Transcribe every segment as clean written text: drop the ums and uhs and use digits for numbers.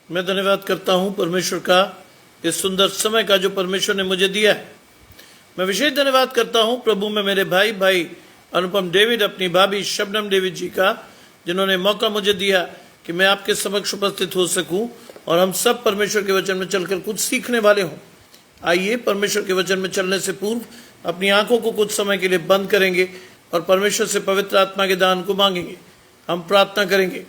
मैं धन्यवाद करता हूं परमेश्वर का इस सुंदर समय का जो परमेश्वर ने मुझे दिया है। मैं विशेष धन्यवाद करता हूं प्रभु में मेरे भाई अनुपम डेविड, अपनी भाभी शबनम डेविड जी का, जिन्होंने मौका मुझे दिया कि मैं आपके समक्ष उपस्थित हो सकूं और हम सब परमेश्वर के वचन में चलकर कुछ सीखने वाले हों। आइए परमेश्वर के वचन में चलने से पूर्व अपनी आंखों को कुछ समय के लिए बंद करेंगे और परमेश्वर से पवित्र आत्मा के दान को मांगेंगे। हम प्रार्थना करेंगे।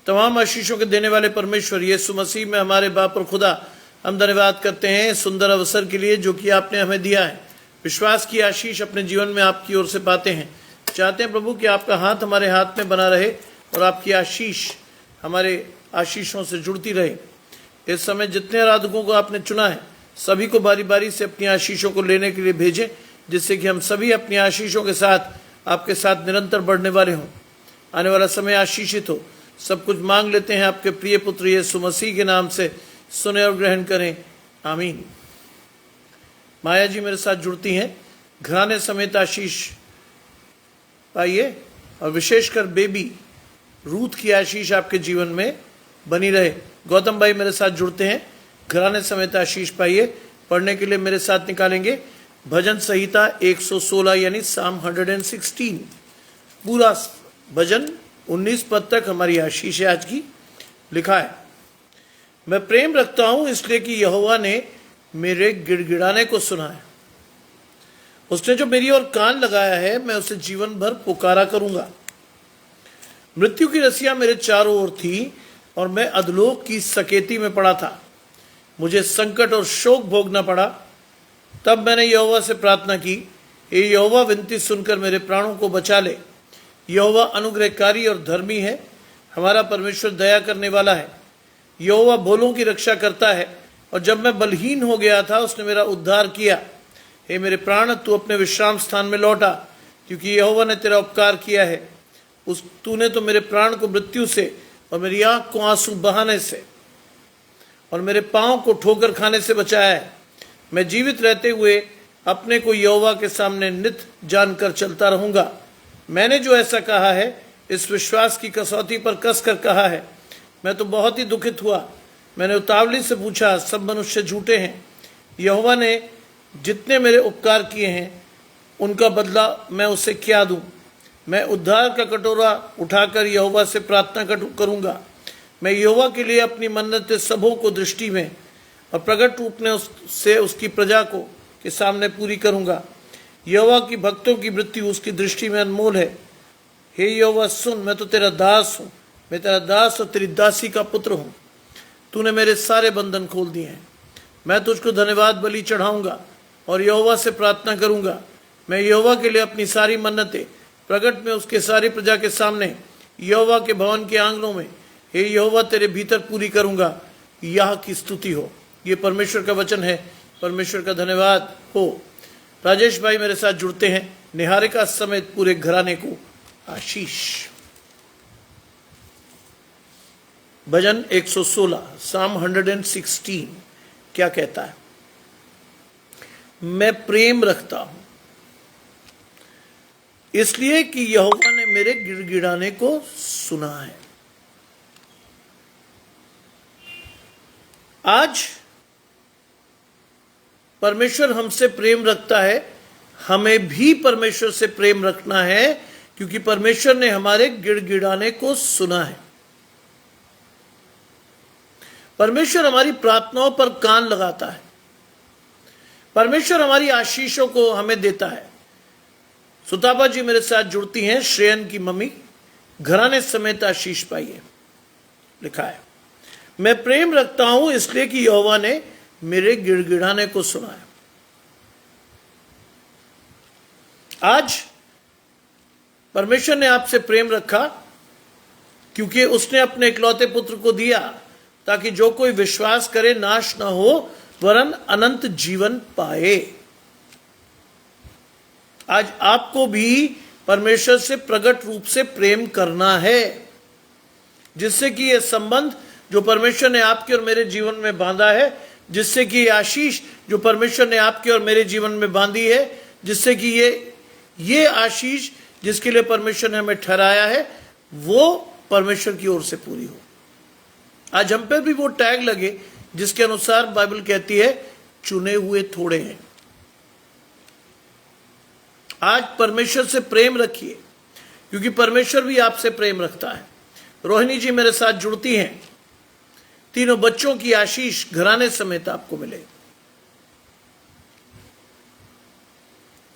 तमाम आशीषों के देने वाले परमेश्वर यीशु मसीह में हमारे बाप और खुदा, हम धन्यवाद करते हैं सुंदर अवसर के लिए जो कि आपने हमें दिया है। विश्वास की आशीष अपने जीवन में आपकी ओर से पाते हैं। चाहते हैं प्रभु कि आपका हाथ हमारे हाथ में बना रहे और आपकी आशीष हमारे आशीषों से जुड़ती रहे। इस समय जितने आराधकों को आपने चुना है, सभी को बारी बारी से अपनी आशीषों को लेने के लिए भेजें, जिससे कि हम सभी अपनी आशीषों के साथ आपके साथ निरंतर बढ़ने वाले हों। आने वाला समय आशीषित हो। सब कुछ मांग लेते हैं आपके प्रिय पुत्र यीशु मसीह के नाम से, सुने और ग्रहण करें, आमीन। माया जी मेरे साथ जुड़ती हैं। घराने समेत आशीष पाइए और विशेषकर बेबी रूथ की आशीष आपके जीवन में बनी रहे। गौतम भाई मेरे साथ जुड़ते हैं। घराने समेत आशीष पाइए। पढ़ने के लिए मेरे साथ निकालेंगे भजन संहिता 116 यानी साम 116, पूरा भजन 19 पद तक हमारी आशीष है आज की। लिखा है, मैं प्रेम रखता हूं इसलिए कि यहोवा ने मेरे गिड़गिड़ाने को सुना है। उसने जो मेरी ओर कान लगाया है, मैं उसे जीवन भर पुकारा करूंगा। मृत्यु की रस्सियां मेरे चारों ओर थी और मैं अधलोक की सकेती में पड़ा था। मुझे संकट और शोक भोगना पड़ा। तब मैंने यहोवा से प्रार्थना की, हे यहोवा, विनती सुनकर मेरे प्राणों को बचा ले। यहोवा अनुग्रहकारी और धर्मी है, हमारा परमेश्वर दया करने वाला है। यहोवा भोलों की रक्षा करता है और जब मैं बलहीन हो गया था उसने मेरा उद्धार किया। हे मेरे प्राण, तू अपने विश्राम स्थान में लौटा, क्योंकि यहोवा ने तेरा उपकार किया है। तूने तो मेरे प्राण को मृत्यु से और मेरी आंख को आंसू बहाने से और मेरे पांव को ठोकर खाने से बचाया है। मैं जीवित रहते हुए अपने को यहोवा के सामने नित जानकर चलता रहूंगा। मैंने जो ऐसा कहा है, इस विश्वास की कसौटी पर कस कर कहा है। मैं तो बहुत ही दुखित हुआ। मैंने उतावली से पूछा, सब मनुष्य झूठे हैं। यहोवा ने जितने मेरे उपकार किए हैं उनका बदला मैं उसे क्या दूं। मैं उद्धार का कटोरा उठाकर यहोवा से प्रार्थना करूंगा। मैं यहोवा के लिए अपनी मन्नतें सबों को दृष्टि में और प्रकट रूप में से उसकी प्रजा को के सामने पूरी करूंगा। यहोवा की भक्तों की मृत्यु उसकी दृष्टि में अनमोल है। हे यहोवा सुन, मैं तो तेरा दास हूँ। मैं तेरा दास और तेरी दासी का पुत्र हूँ। तूने मेरे सारे बंधन खोल दिए हैं। मैं तुझको धन्यवाद बलि चढ़ाऊंगा और यहोवा से प्रार्थना करूंगा। मैं यहोवा के लिए अपनी सारी मन्नतें प्रकट में उसके सारी प्रजा के सामने यहोवा के भवन के आंगनों में, हे यहोवा, तेरे भीतर पूरी करूंगा। यह की स्तुति हो। ये परमेश्वर का वचन है। परमेश्वर का धन्यवाद हो। राजेश भाई मेरे साथ जुड़ते हैं। निहारिका समेत पूरे घराने को आशीष। भजन 116 साम 116 क्या कहता है? मैं प्रेम रखता हूं इसलिए कि यहोवा ने मेरे गिड़गिड़ाने को सुना है। आज परमेश्वर हमसे प्रेम रखता है। हमें भी परमेश्वर से प्रेम रखना है, क्योंकि परमेश्वर ने हमारे गिड़गिड़ाने को सुना है। परमेश्वर हमारी प्रार्थनाओं पर कान लगाता है। परमेश्वर हमारी आशीषों को हमें देता है। सुताबा जी मेरे साथ जुड़ती हैं। श्रेयन की मम्मी, घराने समेत आशीष पाइए। लिखा है, मैं प्रेम रखता हूं इसलिए कि यहोवा ने मेरे गिड़गिड़ाने को सुना है। आज परमेश्वर ने आपसे प्रेम रखा क्योंकि उसने अपने इकलौते पुत्र को दिया, ताकि जो कोई विश्वास करे नाश न हो वरन अनंत जीवन पाए। आज आपको भी परमेश्वर से प्रकट रूप से प्रेम करना है, जिससे कि यह संबंध जो परमेश्वर ने आपके और मेरे जीवन में बांधा है, जिससे कि आशीष जो परमेश्वर ने आपके और मेरे जीवन में बांधी है, जिससे कि ये आशीष जिसके लिए परमेश्वर ने हमें ठहराया है, वो परमेश्वर की ओर से पूरी हो। आज हम पे भी वो टैग लगे जिसके अनुसार बाइबल कहती है चुने हुए थोड़े हैं। आज परमेश्वर से प्रेम रखिए, क्योंकि परमेश्वर भी आपसे प्रेम रखता है। रोहिणी जी मेरे साथ जुड़ती हैं। तीनों बच्चों की आशीष घराने समेत आपको मिले।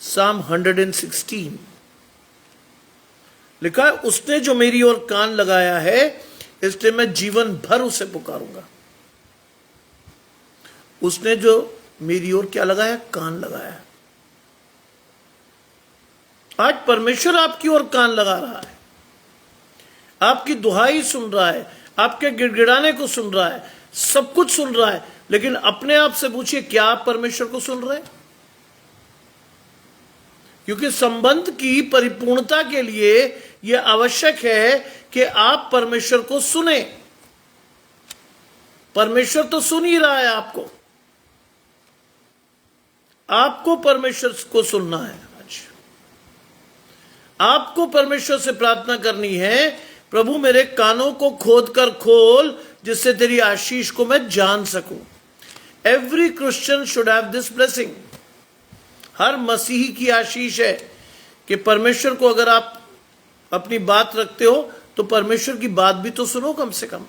Psalm 116 लिखा है, उसने जो मेरी ओर कान लगाया है इसलिए मैं जीवन भर उसे पुकारूंगा। उसने जो मेरी ओर क्या लगाया? कान लगाया। आज परमेश्वर आपकी ओर कान लगा रहा है, आपकी दुहाई सुन रहा है, आपके गिड़गिड़ाने को सुन रहा है, सब कुछ सुन रहा है। लेकिन अपने आप से पूछिए, क्या आप परमेश्वर को सुन रहे हैं? क्योंकि संबंध की परिपूर्णता के लिए यह आवश्यक है कि आप परमेश्वर को सुने। परमेश्वर तो सुन ही रहा है आपको परमेश्वर को सुनना है। आज आपको परमेश्वर से प्रार्थना करनी है, प्रभु मेरे कानों को खोद कर खोल जिससे तेरी आशीष को मैं जान सकूं। Every Christian should have this blessing. हर मसीही की आशीष है कि परमेश्वर को अगर आप अपनी बात रखते हो तो परमेश्वर की बात भी तो सुनो कम से कम।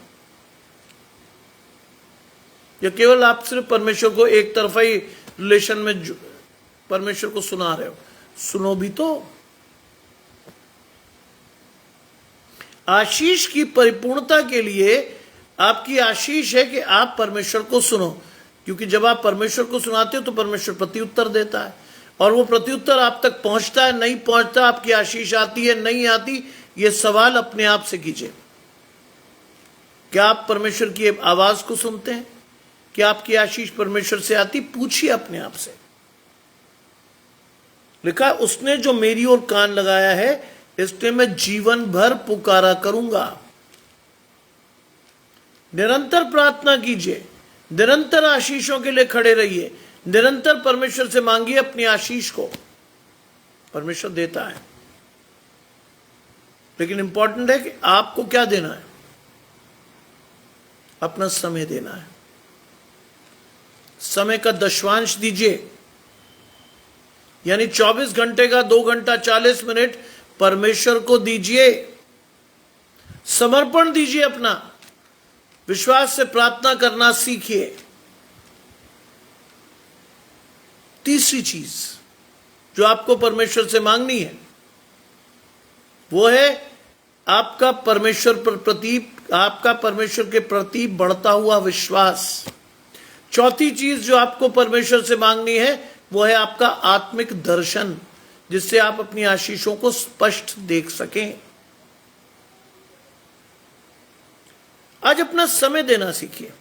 या केवल आप सिर्फ परमेश्वर को एक तरफा ही रिलेशन में परमेश्वर को सुना रहे हो, सुनो भी तो। आशीष की परिपूर्णता के लिए आपकी आशीष है कि आप परमेश्वर को सुनो, क्योंकि जब आप परमेश्वर को सुनाते हो तो परमेश्वर प्रत्युत्तर देता है, और वो प्रत्युत्तर आप तक पहुंचता है नहीं पहुंचता, आपकी आशीष आती है नहीं आती, ये सवाल अपने आप से कीजिए। क्या आप परमेश्वर की आवाज को सुनते हैं? क्या आपकी आशीष परमेश्वर से आती? पूछिए अपने आप से। लिखा, उसने जो मेरी ओर कान लगाया है इसलिए मैं जीवन भर पुकारा करूंगा। निरंतर प्रार्थना कीजिए, निरंतर आशीषों के लिए खड़े रहिए, निरंतर परमेश्वर से मांगिए अपनी आशीष को। परमेश्वर देता है, लेकिन इंपॉर्टेंट है कि आपको क्या देना है? अपना समय देना है। समय का दशवांश दीजिए, यानी 24 घंटे का 2 घंटा 40 मिनट परमेश्वर को दीजिए। समर्पण दीजिए अपना। विश्वास से प्रार्थना करना सीखिए। तीसरी चीज जो आपको परमेश्वर से मांगनी है वो है आपका परमेश्वर के प्रति बढ़ता हुआ विश्वास। चौथी चीज जो आपको परमेश्वर से मांगनी है वो है आपका आत्मिक दर्शन, जिससे आप अपनी आशीषों को स्पष्ट देख सकें। आज अपना समय देना सीखिए।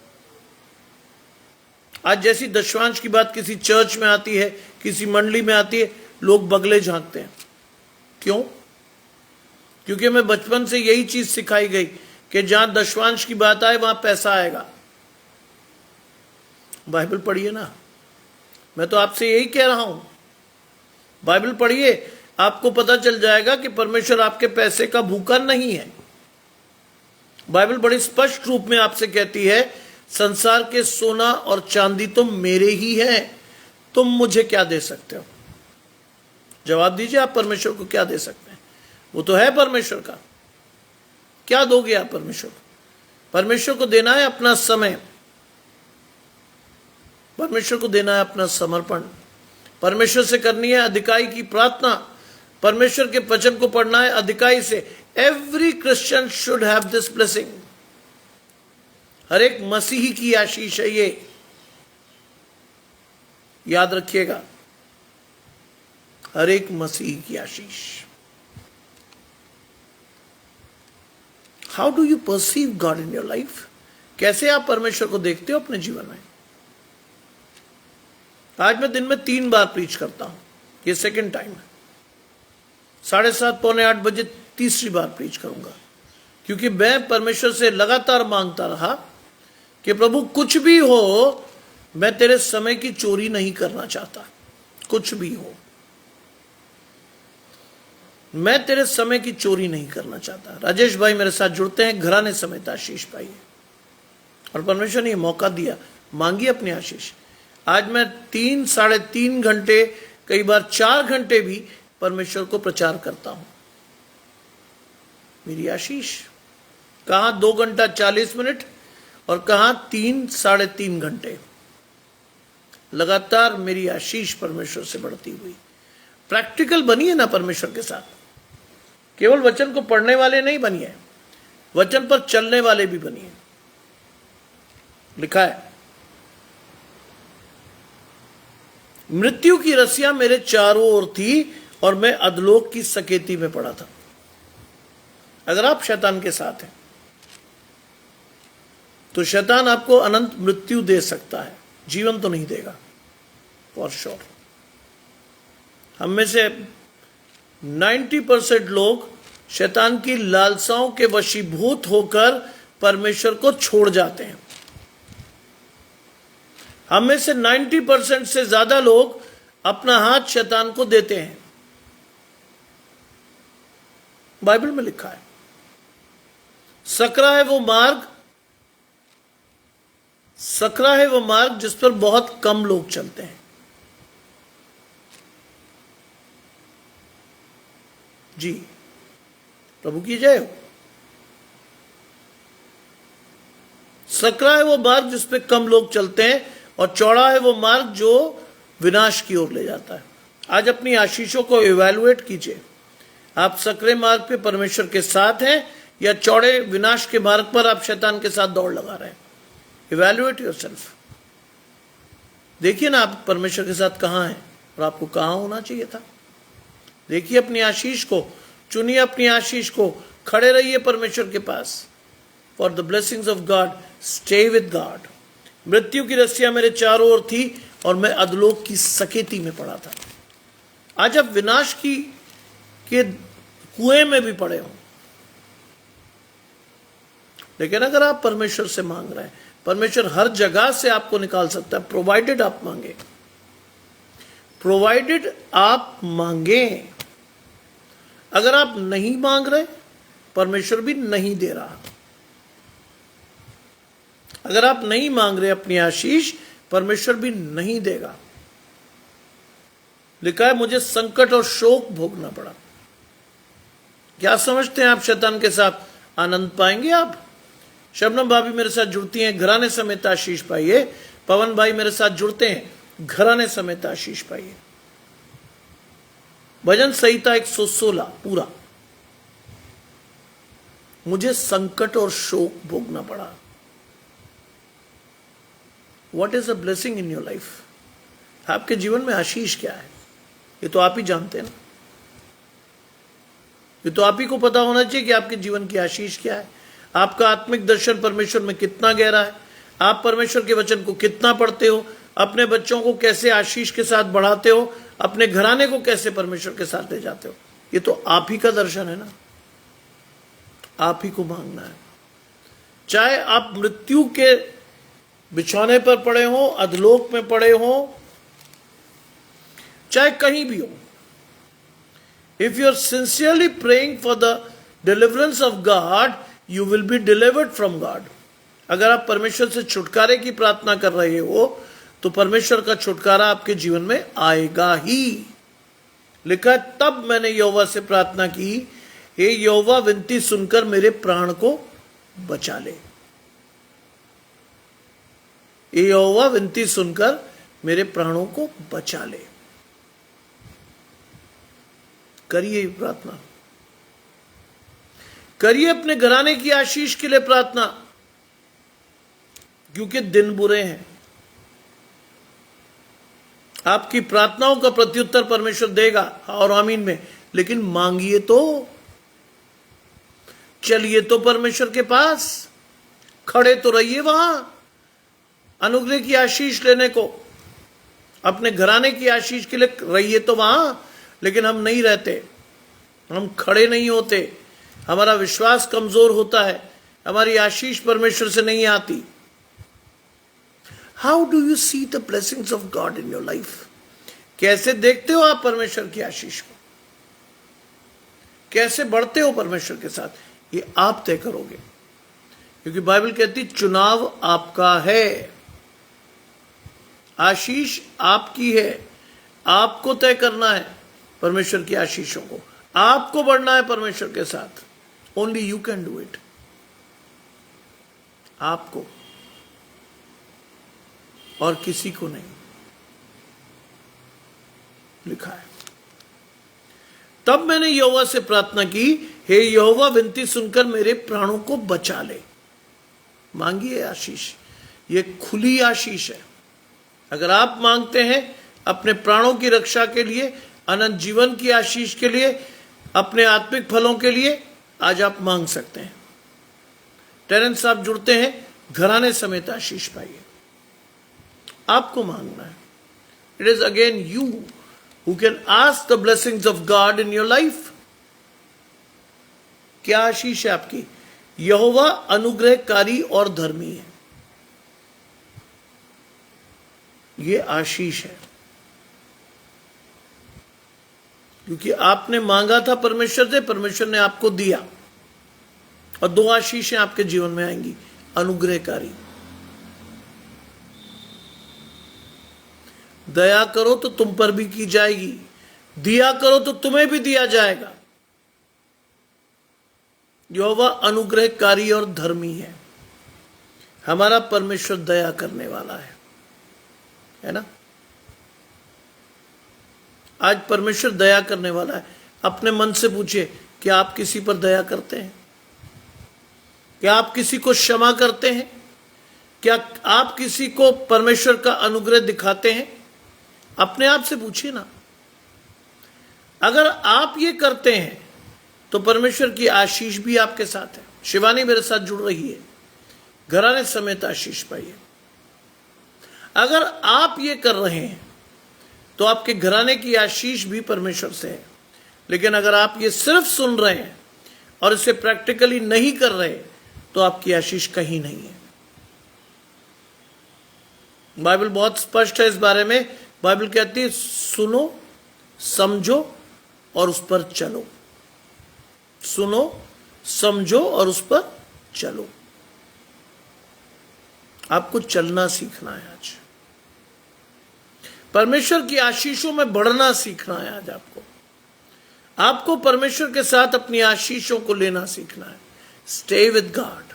आज जैसी दशवांश की बात किसी चर्च में आती है, किसी मंडली में आती है, लोग बगले झांकते हैं। क्यों? क्योंकि हमें बचपन से यही चीज सिखाई गई कि जहां दशवांश की बात आए वहां पैसा आएगा। बाइबल पढ़िए ना, मैं तो आपसे यही कह रहा हूं। बाइबल पढ़िए, आपको पता चल जाएगा कि परमेश्वर आपके पैसे का भूखा नहीं है। बाइबल बड़ी स्पष्ट रूप में आपसे कहती है, संसार के सोना और चांदी तो मेरे ही हैं, तुम मुझे क्या दे सकते हो? जवाब दीजिए, आप परमेश्वर को क्या दे सकते हैं? वो तो है परमेश्वर का। क्या दोगे आप परमेश्वर को? परमेश्वर को देना है अपना समय, परमेश्वर को देना है अपना समर्पण, परमेश्वर से करनी है अधिकाई की प्रार्थना, परमेश्वर के वचन को पढ़ना है अधिकाई से। Every Christian should have this blessing. हर एक मसीही की आशीष है ये, याद रखिएगा, हर एक मसीही की आशीष। How do you perceive God in your life? कैसे आप परमेश्वर को देखते हो अपने जीवन में? आज मैं दिन में 3 बार प्रीच करता हूं, ये सेकंड टाइम है। 7:30 पौने 8 बजे तीसरी बार प्रीच करूंगा, क्योंकि मैं परमेश्वर से लगातार मांगता रहा कि प्रभु कुछ भी हो, मैं तेरे समय की चोरी नहीं करना चाहता। कुछ भी हो, मैं तेरे समय की चोरी नहीं करना चाहता। राजेश भाई मेरे साथ जुड़ते हैं, घराने समेत आशीष पाइए। और परमेश्वर ने मौका दिया, मांगी अपनी आशीष। आज मैं 3 साढ़े 3 घंटे, कई बार 4 घंटे भी परमेश्वर को प्रचार करता हूं। मेरी आशीष कहां 2 घंटा 40 मिनट और कहां 3 साढ़े 3 घंटे, लगातार मेरी आशीष परमेश्वर से बढ़ती हुई। प्रैक्टिकल बनिए ना परमेश्वर के साथ, केवल वचन को पढ़ने वाले नहीं बनिए, वचन पर चलने वाले भी बनिए। लिखा है, मृत्यु की रस्सियां मेरे चारों ओर थी और मैं अधलोक की सकेती में पड़ा था। अगर आप शैतान के साथ हैं तो शैतान आपको अनंत मृत्यु दे सकता है, जीवन तो नहीं देगा, फॉर श्योर। हम में से 90% लोग शैतान की लालसाओं के वशीभूत होकर परमेश्वर को छोड़ जाते हैं। हम में से 90% से ज्यादा लोग अपना हाथ शैतान को देते हैं। बाइबल में लिखा है, सकरा है वो मार्ग जिस पर बहुत कम लोग चलते हैं। जी, प्रभु की जय हो। सकरा है वो मार्ग जिस पे कम लोग चलते हैं और चौड़ा है वो मार्ग जो विनाश की ओर ले जाता है। आज अपनी आशीषों को इवैल्यूएट कीजिए। आप सकरे मार्ग पे परमेश्वर के साथ हैं या चौड़े विनाश के मार्ग पर आप शैतान के साथ दौड़ लगा रहे हैं। Evaluate yourself. देखिए ना आप परमेश्वर के साथ कहां हैं और आपको कहां होना चाहिए था। देखिए अपनी आशीष को, चुनिए अपनी आशीष को, खड़े रहिए परमेश्वर के पास। For the blessings of God, stay with God. मृत्यु की रस्सियां मेरे चारों ओर थी और मैं अधलोक की सकेती में पड़ा था। आज आप विनाश के कुएं में भी पड़े हो, लेकिन अगर आप परमेश्वर से मांग रहे हैं, परमेश्वर हर जगह से आपको निकाल सकता है, प्रोवाइडेड आप मांगे। प्रोवाइडेड आप मांगे। अगर आप नहीं मांग रहे, परमेश्वर भी नहीं दे रहा। अगर आप नहीं मांग रहे अपनी आशीष, परमेश्वर भी नहीं देगा। लिखा है, मुझे संकट और शोक भोगना पड़ा। क्या समझते हैं आप शैतान के साथ आनंद पाएंगे आप? शबनम भाभी मेरे साथ जुड़ती हैं, घराने समेत आशीष पाइए। पवन भाई मेरे साथ जुड़ते हैं, घराने समेत आशीष पाइए। भजन संहिता 116 पूरा। मुझे संकट और शोक भोगना पड़ा। What is a blessing in your life? आपके जीवन में आशीष क्या है, ये तो आप ही जानते हैं ना। ये तो आप ही को पता होना चाहिए कि आपके जीवन की आशीष क्या है। आपका आत्मिक दर्शन परमेश्वर में कितना गहरा है, आप परमेश्वर के वचन को कितना पढ़ते हो, अपने बच्चों को कैसे आशीष के साथ बढ़ाते हो, अपने घराने को कैसे परमेश्वर के साथ ले जाते हो। ये तो आप ही का दर्शन है ना, आप ही को मांगना है। चाहे आप मृत्यु के बिछौने पर पड़े हो, अधलोक में पड़े हो, चाहे कहीं भी हो, if you are sincerely praying for the deliverance of God, you will be delivered from God. अगर आप परमेश्वर से छुटकारे की प्रार्थना कर रहे हो तो परमेश्वर का छुटकारा आपके जीवन में आएगा ही। लिखा है, तब मैंने यहोवा से प्रार्थना की, हे यहोवा विनती सुनकर मेरे प्राण को बचा ले। हे यहोवा विनती सुनकर मेरे प्राणों को बचा ले। करिए प्रार्थना, करिए अपने घराने की आशीष के लिए प्रार्थना, क्योंकि दिन बुरे हैं। आपकी प्रार्थनाओं का प्रत्युत्तर परमेश्वर देगा और आमीन में, लेकिन मांगिए तो, चलिए तो परमेश्वर के पास, खड़े तो रहिए वहां अनुग्रह की आशीष लेने को, अपने घराने की आशीष के लिए रहिए तो वहां। लेकिन हम नहीं रहते, हम खड़े नहीं होते, हमारा विश्वास कमजोर होता है, हमारी आशीष परमेश्वर से नहीं आती। How do you see the blessings of God in your life? कैसे देखते हो आप परमेश्वर की आशीष को? कैसे बढ़ते हो परमेश्वर के साथ? ये आप तय करोगे। क्योंकि बाइबल कहती चुनाव आपका है, आशीष आपकी है, आपको तय करना है परमेश्वर की आशीषों को, आपको बढ़ना है परमेश्वर के साथ। Only you can do it, आपको और किसी को नहीं, लिखा है। तब मैंने यहोवा से प्रार्थना की, हे यहोवा, विनती सुनकर मेरे प्राणों को बचा ले। मांगिए आशीष, ये खुली आशीष है। अगर आप मांगते हैं अपने प्राणों की रक्षा के लिए, अनंत जीवन की आशीष के लिए, अपने आत्मिक फलों के लिए, आज आप मांग सकते हैं। टेरेंस साहब जुड़ते हैं, घराने समेत आशीष पाइए। आपको मांगना है। It is again you who can ask the blessings of God in your life. क्या आशीष है आपकी? यहोवा अनुग्रहकारी और धर्मी है, ये आशीष है। क्योंकि आपने मांगा था परमेश्वर से, परमेश्वर ने आपको दिया। और दो आशीषें आपके जीवन में आएंगी, अनुग्रहकारी। दया करो तो तुम पर भी की जाएगी, दिया करो तो तुम्हें भी दिया जाएगा। यहोवा अनुग्रहकारी और धर्मी है। हमारा परमेश्वर दया करने वाला है ना? आज परमेश्वर दया करने वाला है। अपने मन से पूछिए, क्या आप किसी पर दया करते हैं? क्या आप किसी को क्षमा करते हैं? क्या आप किसी को परमेश्वर का अनुग्रह दिखाते हैं? अपने आप से पूछिए ना। अगर आप ये करते हैं तो परमेश्वर की आशीष भी आपके साथ है। शिवानी मेरे साथ जुड़ रही है, घराने समेत आशीष पाइए। अगर आप ये कर रहे हैं तो आपके घराने की आशीष भी परमेश्वर से है। लेकिन अगर आप ये सिर्फ सुन रहे हैं और इसे प्रैक्टिकली नहीं कर रहे तो आपकी आशीष कहीं नहीं है। बाइबल बहुत स्पष्ट है इस बारे में। बाइबल कहती है सुनो, समझो और उस पर चलो। सुनो, समझो और उस पर चलो। आपको चलना सीखना है आज। परमेश्वर की आशीषों में बढ़ना सीखना है आज आपको परमेश्वर के साथ अपनी आशीषों को लेना सीखना है। Stay with God.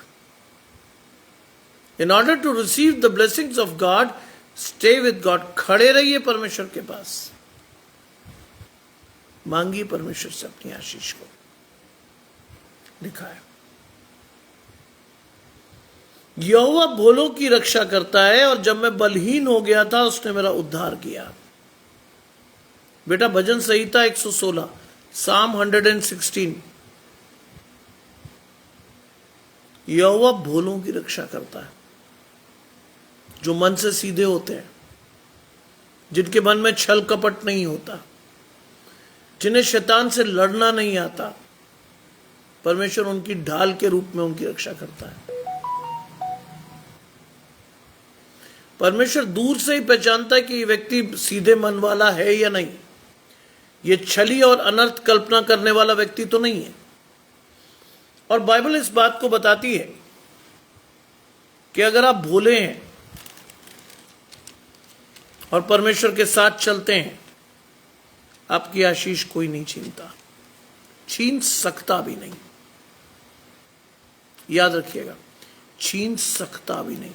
In order to receive the blessings of God, stay with God. खड़े रहिए परमेश्वर के पास, मांगिए परमेश्वर से अपनी आशीष को। लिखा है यहोवा भोलों की रक्षा करता है, और जब मैं बलहीन हो गया था उसने मेरा उद्धार किया। बेटा भजन संहिता 116, साम 116। यहोवा भोलों की रक्षा करता है, जो मन से सीधे होते हैं, जिनके मन में छल कपट नहीं होता, जिन्हें शैतान से लड़ना नहीं आता। परमेश्वर उनकी ढाल के रूप में उनकी रक्षा करता है। परमेश्वर दूर से ही पहचानता है कि ये व्यक्ति सीधे मन वाला है या नहीं। ये छली और अनर्थ कल्पना करने वाला व्यक्ति तो नहीं है। और बाइबल इस बात को बताती है कि अगर आप भोले हैं और परमेश्वर के साथ चलते हैं, आपकी आशीष कोई नहीं छीनता, छीन सकता भी नहीं। याद रखिएगा, छीन सकता भी नहीं।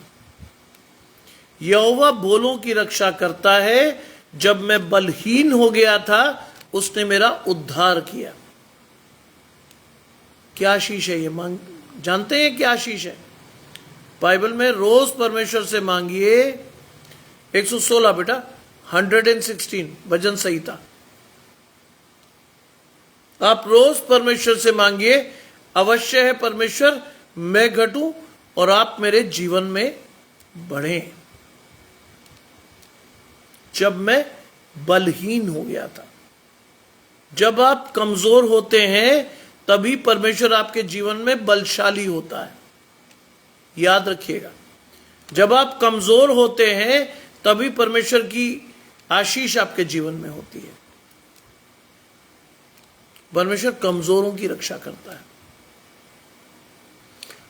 यहोवा भोलों की रक्षा करता है। जब मैं बलहीन हो गया था उसने मेरा उद्धार किया। क्या आशीष है ये? मांग जानते हैं क्या आशीष है? बाइबल में रोज परमेश्वर से मांगिए। 116 बेटा, 116 भजन संहिता। आप रोज परमेश्वर से मांगिए। अवश्य है परमेश्वर मैं घटूं और आप मेरे जीवन में बढ़ें। जब मैं बलहीन हो गया था, जब आप कमजोर होते हैं तभी परमेश्वर आपके जीवन में बलशाली होता है। याद रखिएगा, जब आप कमजोर होते हैं तभी परमेश्वर की आशीष आपके जीवन में होती है। परमेश्वर कमजोरों की रक्षा करता है।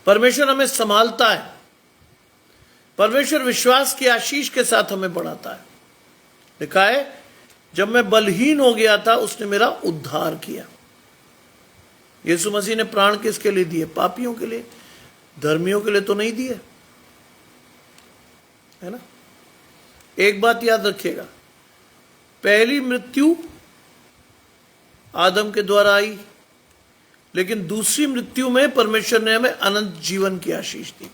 परमेश्वर हमें संभालता है। परमेश्वर विश्वास की आशीष के साथ हमें बढ़ाता है। लिखा है, जब मैं बलहीन हो गया था उसने मेरा उद्धार किया। यीशु मसीह ने प्राण किसके लिए दिए? पापियों के लिए, धर्मियों के लिए तो नहीं दिए, है ना। एक बात याद रखिएगा, पहली मृत्यु आदम के द्वारा आई, लेकिन दूसरी मृत्यु में परमेश्वर ने हमें अनंत जीवन की आशीष दी।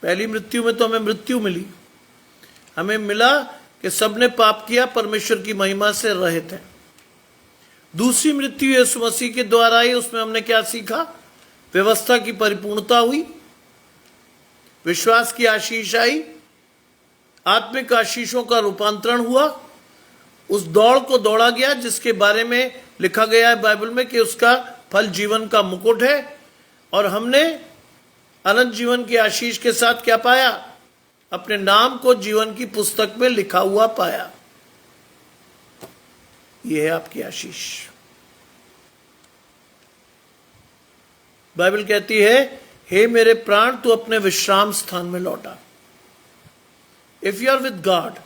पहली मृत्यु में तो हमें मृत्यु मिली, हमें मिला कि सबने पाप किया, परमेश्वर की महिमा से रहित है। दूसरी मृत्यु यीशु मसीह के द्वारा आई, उसमें हमने क्या सीखा? व्यवस्था की परिपूर्णता हुई, विश्वास की आशीष आई, आत्मिक आशीषों का रूपांतरण हुआ, उस दौड़ को दौड़ा गया जिसके बारे में लिखा गया है बाइबल में कि उसका फल जीवन का मुकुट है, और हमने अनंत जीवन की आशीष के साथ क्या पाया? अपने नाम को जीवन की पुस्तक में लिखा हुआ पाया। यह है आपकी आशीष। बाइबल कहती है, हे मेरे प्राण तू अपने विश्राम स्थान में लौटा। If you are with God,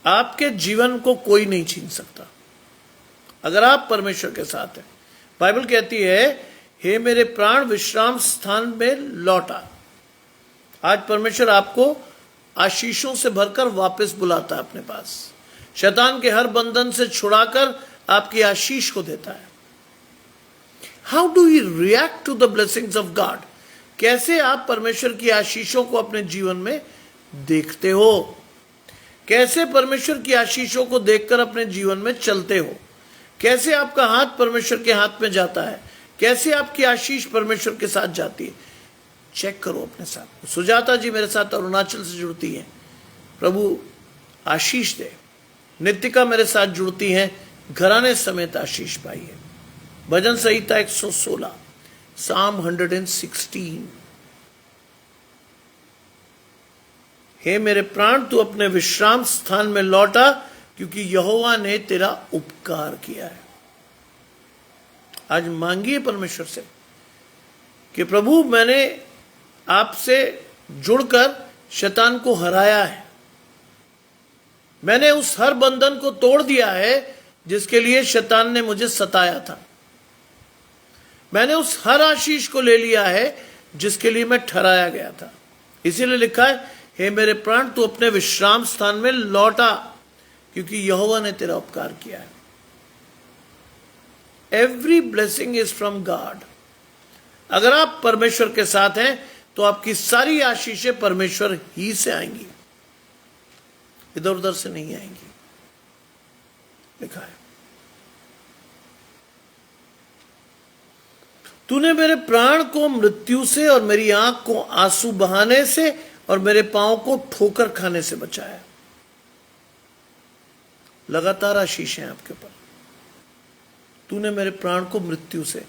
आपके जीवन को कोई नहीं छीन सकता अगर आप परमेश्वर के साथ हैं। बाइबल कहती है, हे मेरे प्राण विश्राम स्थान में लौटा। आज परमेश्वर आपको आशीषों से भरकर वापस बुलाता है अपने पास। शैतान के हर बंधन से छुड़ाकर आपकी आशीष को देता है। How do you react to the blessings of God? कैसे आप परमेश्वर की आशीषों को अपने जीवन में देखते हो? कैसे परमेश्वर की आशीषों को देखकर अपने जीवन में चलते हो? कैसे आपका हाथ परमेश्वर के हाथ में जाता है? कैसे आपकी आशीष परमेश्वर के साथ जाती है? चेक करो अपने साथ। सुजाता जी मेरे साथ अरुणाचल से जुड़ती हैं, प्रभु आशीष दे। नितिका मेरे साथ जुड़ती हैं, घराने समेत आशीष पाई है। भजन संहिता 116, साम 116। हे मेरे प्राण तू अपने विश्राम स्थान में लौटा, क्योंकि यहोवा ने तेरा उपकार किया है। आज मांगिए परमेश्वर से कि प्रभु मैंने आपसे जुड़कर शैतान को हराया है, मैंने उस हर बंधन को तोड़ दिया है जिसके लिए शैतान ने मुझे सताया था, मैंने उस हर आशीष को ले लिया है जिसके लिए मैं ठहराया गया था। इसीलिए लिखा है, हे मेरे प्राण तू अपने विश्राम स्थान में लौटा, क्योंकि यहोवा ने तेरा उपकार किया है। Every blessing is from God. अगर आप परमेश्वर के साथ हैं तो आपकी सारी आशीषें परमेश्वर ही से आएंगी, इधर उधर से नहीं आएंगी। लिखा है, तूने मेरे प्राण को मृत्यु से और मेरी आंख को आंसू बहाने से और मेरे पांव को ठोकर खाने से बचाया। लगातार आशीष है आपके ऊपर। तूने मेरे प्राण को मृत्यु से,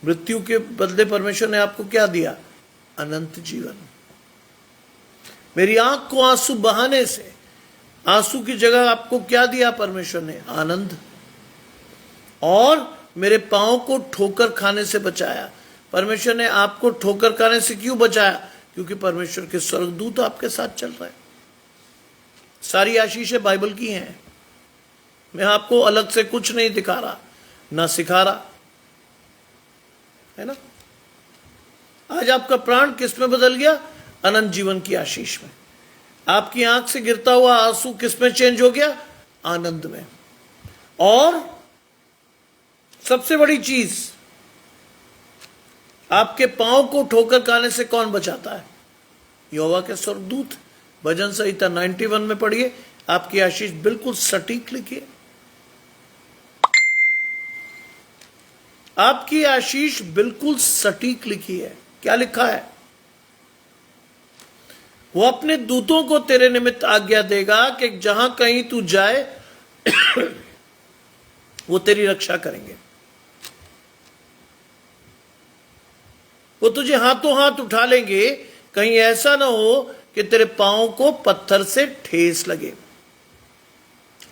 मृत्यु के बदले परमेश्वर ने आपको क्या दिया? अनंत जीवन। मेरी आंख को आंसू बहाने से, आंसू की जगह आपको क्या दिया परमेश्वर ने? आनंद। और मेरे पांव को ठोकर खाने से बचाया। परमेश्वर ने आपको ठोकर खाने से क्यों बचाया? क्योंकि परमेश्वर के स्वर्गदूत आपके साथ चल रहे हैं। सारी आशीषें बाइबल की हैं। मैं आपको अलग से कुछ नहीं दिखा रहा, ना सिखा रहा, है ना। आज आपका प्राण किस में बदल गया? अनंत जीवन की आशीष में। आपकी आंख से गिरता हुआ आंसू किस में चेंज हो गया? आनंद में। और सबसे बड़ी चीज, आपके पांव को ठोकर खाने से कौन बचाता है? यहोवा के स्वर्गदूत। भजन संहिता 91 में पढ़िए, आपकी आशीष बिल्कुल सटीक लिखी है। आपकी आशीष बिल्कुल सटीक लिखी है। क्या लिखा है? वो अपने दूतों को तेरे निमित्त आज्ञा देगा कि जहां कहीं तू जाए वो तेरी रक्षा करेंगे। वो तुझे हाथों हाथ उठा लेंगे, कहीं ऐसा ना हो कि तेरे पांव को पत्थर से ठेस लगे।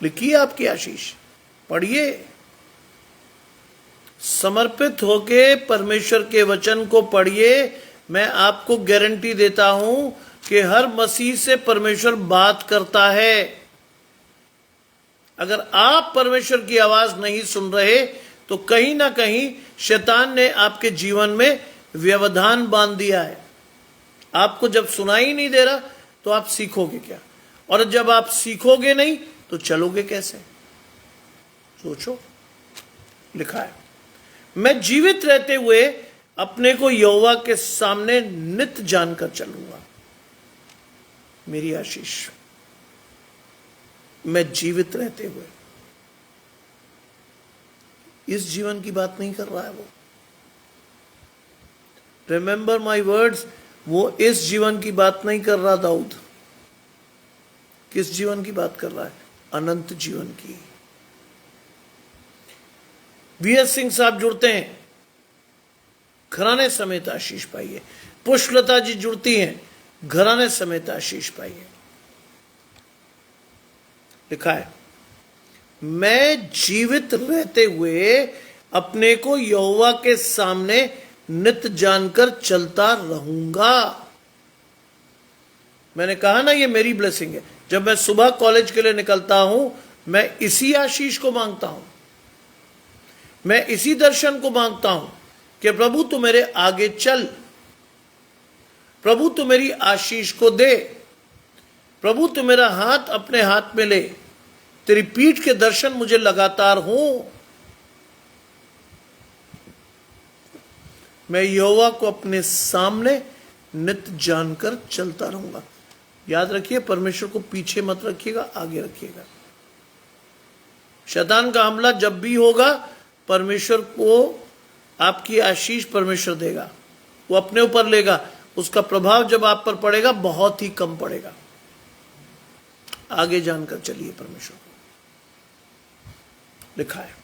लिखिए आपकी आशीष, पढ़िए। समर्पित होके परमेश्वर के वचन को पढ़िए। मैं आपको गारंटी देता हूं कि हर मसीह से परमेश्वर बात करता है। अगर आप परमेश्वर की आवाज नहीं सुन रहे तो कहीं ना कहीं शैतान ने आपके जीवन में व्यवधान बांध दिया है। आपको जब सुनाई नहीं दे रहा तो आप सीखोगे क्या, और जब आप सीखोगे नहीं तो चलोगे कैसे? सोचो। लिखा है, मैं जीवित रहते हुए अपने को यहोवा के सामने नित जानकर चलूंगा। मेरी आशीष, मैं जीवित रहते हुए, इस जीवन की बात नहीं कर रहा है वो। रिमेंबर माई वर्ड्स, वो इस जीवन की बात नहीं कर रहा दाऊद। किस जीवन की बात कर रहा है? अनंत जीवन की। वीएस सिंह साहब जुड़ते हैं, घराने समेत आशीष पाइए। पुष्पलता जी जुड़ती हैं, घराने समेत आशीष पाइए। लिखा है, मैं जीवित रहते हुए अपने को यहोवा के सामने नित जानकर चलता रहूंगा। मैंने कहा ना, ये मेरी ब्लेसिंग है। जब मैं सुबह कॉलेज के लिए निकलता हूं, मैं इसी आशीष को मांगता हूं, मैं इसी दर्शन को मांगता हूं कि प्रभु तू मेरे आगे चल, प्रभु तू मेरी आशीष को दे, प्रभु तू मेरा हाथ अपने हाथ में ले, तेरी पीठ के दर्शन मुझे लगातार हों। मैं यहोवा को अपने सामने नित जानकर चलता रहूंगा। याद रखिए, परमेश्वर को पीछे मत रखिएगा, आगे रखिएगा। शैतान का हमला जब भी होगा, परमेश्वर को आपकी आशीष परमेश्वर देगा, वो अपने ऊपर लेगा। उसका प्रभाव जब आप पर पड़ेगा बहुत ही कम पड़ेगा। आगे जानकर चलिए परमेश्वर को। लिखा है,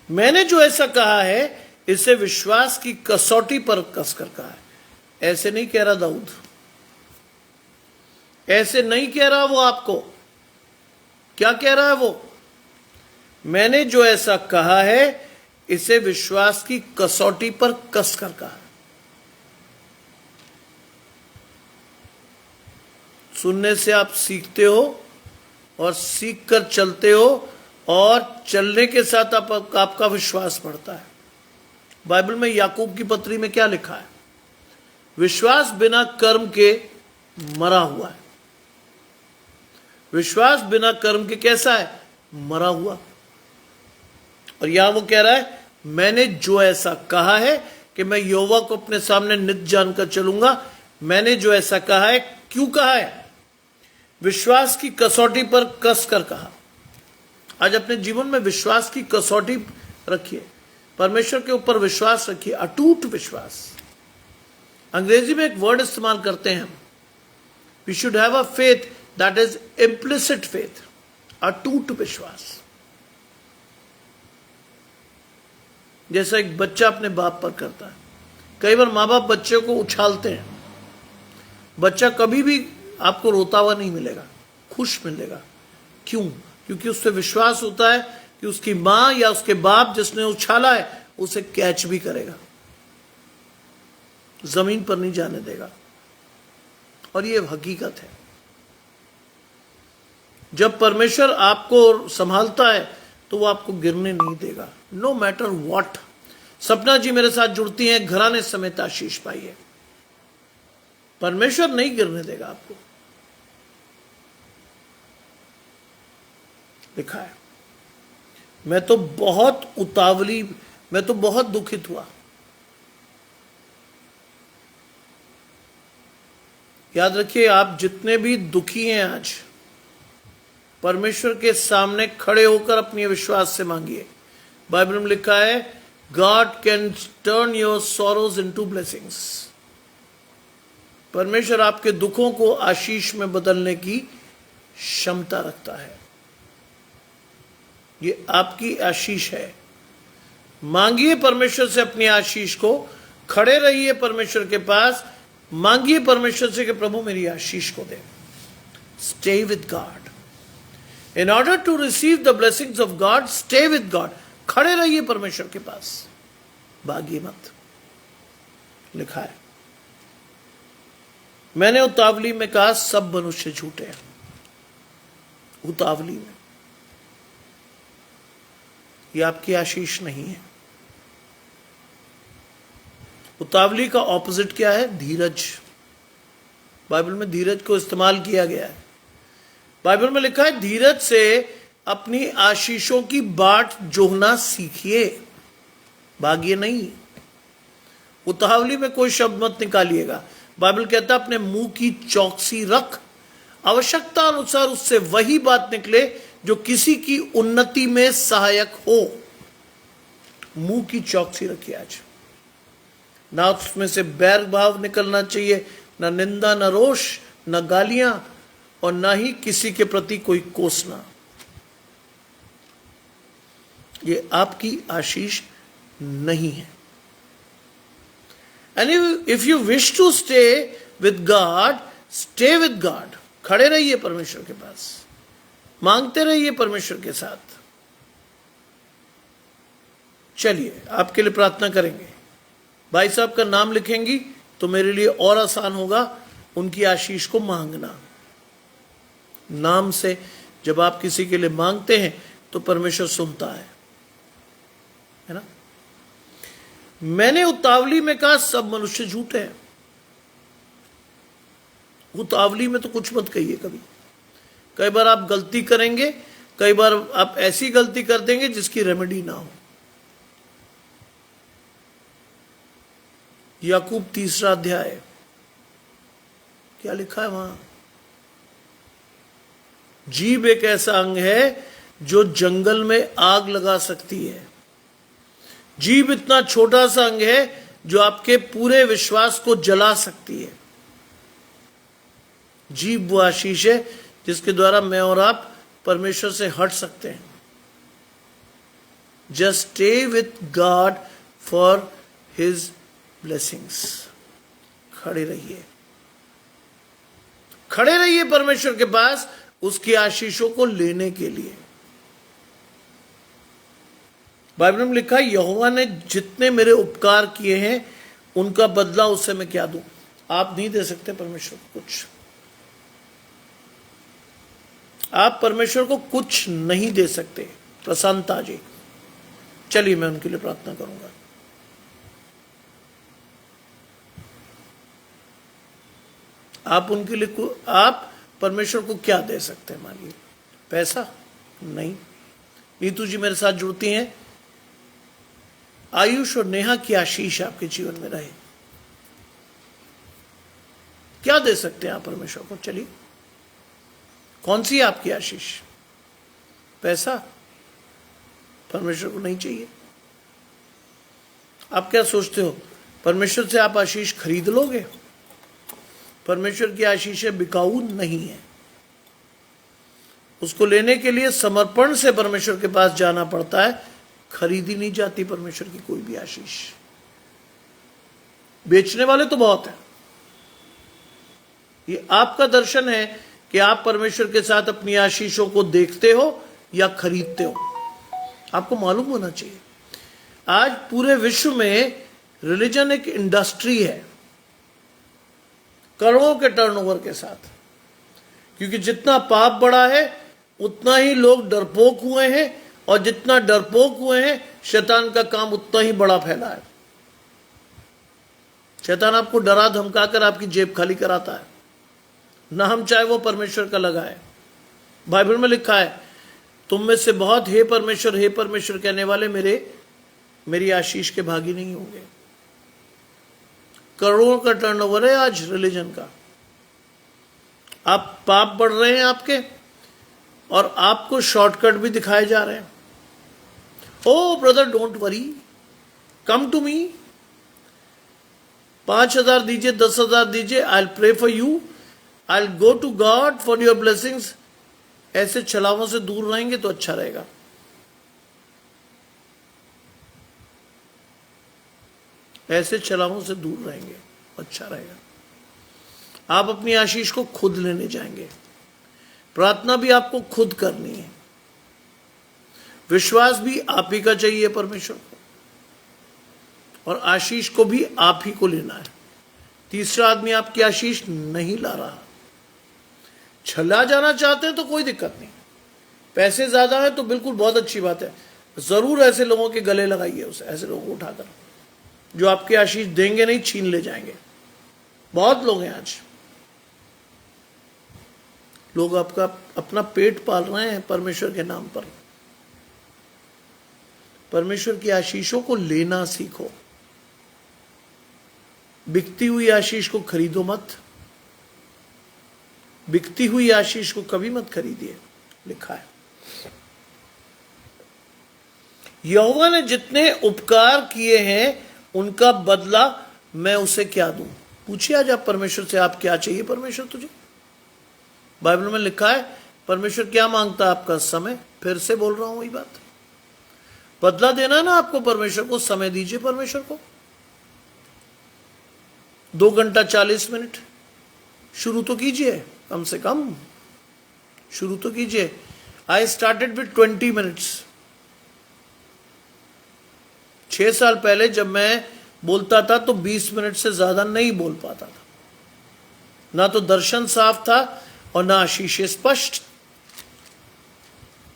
मैंने जो ऐसा कहा है इसे विश्वास की कसौटी पर कसकर कहा है। ऐसे नहीं कह रहा दाऊद, ऐसे नहीं कह रहा वो आपको। क्या कह रहा है वो? मैंने जो ऐसा कहा है इसे विश्वास की कसौटी पर कसकर कहा। सुनने से आप सीखते हो और सीख कर चलते हो, और चलने के साथ आपका विश्वास बढ़ता है। बाइबल में याकूब की पत्री में क्या लिखा है? विश्वास बिना कर्म के मरा हुआ है। विश्वास बिना कर्म के कैसा है? मरा हुआ। और यहां वो कह रहा है, मैंने जो ऐसा कहा है कि मैं यहोवा को अपने सामने नित जानकर चलूंगा। मैंने जो ऐसा कहा है, क्यों कहा है? विश्वास की कसौटी पर कस कर कहा। आज अपने जीवन में विश्वास की कसौटी रखिए, परमेश्वर के ऊपर विश्वास रखिए, अटूट विश्वास। अंग्रेजी में एक वर्ड इस्तेमाल करते हैं हम, we should have a faith that is implicit faith, अटूट विश्वास। जैसा एक बच्चा अपने बाप पर करता है। कई बार माँ बाप बच्चे को उछालते हैं, बच्चा कभी भी आपको रोता हुआ नहीं मिलेगा, खुश मिलेगा। क्यों? क्योंकि उससे विश्वास होता है कि उसकी माँ या उसके बाप जिसने उछाला है उसे कैच भी करेगा, जमीन पर नहीं जाने देगा। और ये हकीकत है। जब परमेश्वर आपको संभालता है तो वो आपको गिरने नहीं देगा, नो मैटर व्हाट। सपना जी मेरे साथ जुड़ती हैं, घराने समेत आशीष पाइए। परमेश्वर नहीं गिरने देगा आपको। लिखा है, मैं तो बहुत उतावली, मैं तो बहुत दुखित हुआ। याद रखिए, आप जितने भी दुखी हैं आज, परमेश्वर के सामने खड़े होकर अपने विश्वास से मांगिए। बाइबल में लिखा है, God can turn your sorrows into blessings. परमेश्वर आपके दुखों को आशीष में बदलने की क्षमता रखता है। ये आपकी आशीष है। मांगिए परमेश्वर से अपनी आशीष को, खड़े रहिए परमेश्वर के पास, मांगिए परमेश्वर से कि प्रभु मेरी आशीष को दे। Stay with God. In order to receive the blessings of God stay with God, खड़े रहिए परमेश्वर के पास, भागिए मत, लिखा है। मैंने उतावली में कहा सब मनुष्य झूठे हैं। उतावली में, ये आपकी आशीष नहीं है। उतावली का ऑपोजिट क्या है? धीरज। बाइबल में धीरज को इस्तेमाल किया गया है। बाइबल में लिखा है धीरज से अपनी आशीषों की बाट जोहना सीखिए, भागिए नहीं। उतावली में कोई शब्द मत निकालिएगा। बाइबल कहता है अपने मुंह की चौकसी रख, आवश्यकता अनुसार उससे वही बात निकले जो किसी की उन्नति में सहायक हो। मुंह की चौकसी रखिए आज, ना उसमें से बैर भाव निकलना चाहिए, ना निंदा, ना रोष, ना गालियां, और ना ही किसी के प्रति कोई कोसना। ये आपकी आशीष नहीं है। And if you wish to stay with God, stay with God, खड़े रहिए परमेश्वर के पास, मांगते रहिए परमेश्वर के साथ। चलिए आपके लिए प्रार्थना करेंगे। भाई साहब का नाम लिखेंगी तो मेरे लिए और आसान होगा उनकी आशीष को मांगना। नाम से जब आप किसी के लिए मांगते हैं तो परमेश्वर सुनता है ना। मैंने उतावली में कहा सब मनुष्य झूठे हैं। उतावली में तो कुछ मत कहिए कभी। कई बार आप गलती करेंगे, कई बार आप ऐसी गलती कर देंगे जिसकी रेमेडी ना हो। याकूब 3 अध्याय, क्या लिखा है वहां? जीभ एक ऐसा अंग है जो जंगल में आग लगा सकती है। जीभ इतना छोटा सा अंग है जो आपके पूरे विश्वास को जला सकती है। जीभ वो आशीष है जिसके द्वारा मैं और आप परमेश्वर से हट सकते हैं। Just stay with God for his blessings. खड़े रहिए, खड़े रहिए परमेश्वर के पास उसकी आशीषों को लेने के लिए। बाइबल में लिखा है यहोवा ने जितने मेरे उपकार किए हैं उनका बदला उससे मैं क्या दूं। आप नहीं दे सकते परमेश्वर को कुछ, आप परमेश्वर को कुछ नहीं दे सकते। प्रसन्नता जी, चलिए मैं उनके लिए प्रार्थना करूंगा। आप उनके लिए आप परमेश्वर को क्या दे सकते हैं? मानिए पैसा नहीं। नीतू जी मेरे साथ जुड़ती हैं। आयुष और नेहा की आशीष आपके जीवन में रहे। क्या दे सकते हैं आप परमेश्वर को? चलिए, कौन सी आपकी आशीष? पैसा परमेश्वर को नहीं चाहिए। आप क्या सोचते हो परमेश्वर से आप आशीष खरीद लोगे? परमेश्वर की आशीषें बिकाऊ नहीं है। उसको लेने के लिए समर्पण से परमेश्वर के पास जाना पड़ता है। खरीदी नहीं जाती परमेश्वर की कोई भी आशीष। बेचने वाले तो बहुत हैं। ये आपका दर्शन है कि आप परमेश्वर के साथ अपनी आशीषों को देखते हो या खरीदते हो। आपको मालूम होना चाहिए आज पूरे विश्व में रिलीजन एक इंडस्ट्री है, करोड़ों के टर्नओवर के साथ। क्योंकि जितना पाप बढ़ा है उतना ही लोग डरपोक हुए हैं, और जितना डरपोक हुए हैं शैतान का काम उतना ही बड़ा फैला है। शैतान आपको डरा धमकाकर आपकी जेब खाली कराता है, ना हम चाहे वो परमेश्वर का लगाए। बाइबल में लिखा है तुम में से बहुत हे परमेश्वर कहने वाले मेरी आशीष के भागी नहीं होंगे। करोड़ों का टर्नओवर है आज रिलीजन का। आप पाप बढ़ रहे हैं आपके, और आपको शॉर्टकट भी दिखाए जा रहे हैं। Oh brother don't worry, come to me, 5,000 दीजिए, 10,000 दीजिए, I will pray for you, I will go to God for your blessings. ऐसे छलावों से दूर रहेंगे तो अच्छा रहेगा। ऐसे छलावों से दूर रहेंगे, अच्छा रहेगा। आप अपनी आशीष को खुद लेने जाएंगे। प्रार्थना भी आपको खुद करनी है, विश्वास भी आप ही का चाहिए परमेश्वर को, और आशीष को भी आप ही को लेना है। तीसरा आदमी आपकी आशीष नहीं ला रहा। चला जाना चाहते हैं तो कोई दिक्कत नहीं, पैसे ज्यादा है तो बिल्कुल बहुत अच्छी बात है, जरूर ऐसे लोगों के गले लगाइए उसे, ऐसे लोगों को उठाकर जो आपकी आशीष देंगे नहीं, छीन ले जाएंगे। बहुत लोग हैं आज, लोग आपका अपना पेट पाल रहे हैं परमेश्वर के नाम पर। परमेश्वर की आशीषों को लेना सीखो। बिकती हुई आशीष को खरीदो मत, बिकती हुई आशीष को कभी मत खरीदिए। लिखा है, यहोवा ने जितने उपकार किए हैं उनका बदला मैं उसे क्या दूं। पूछिए आज आप परमेश्वर से, आप क्या चाहिए परमेश्वर तुझे। बाइबल में लिखा है परमेश्वर क्या मांगता है आपका? समय। फिर से बोल रहा हूं वही बात, बदला देना ना आपको परमेश्वर को, समय दीजिए परमेश्वर को। 2 घंटा 40 मिनट शुरू तो कीजिए, कम से कम शुरू तो कीजिए। I started with 20 minutes. 6 साल पहले जब मैं बोलता था तो 20 मिनट से ज्यादा नहीं बोल पाता था, ना तो दर्शन साफ था और ना आशीष स्पष्ट।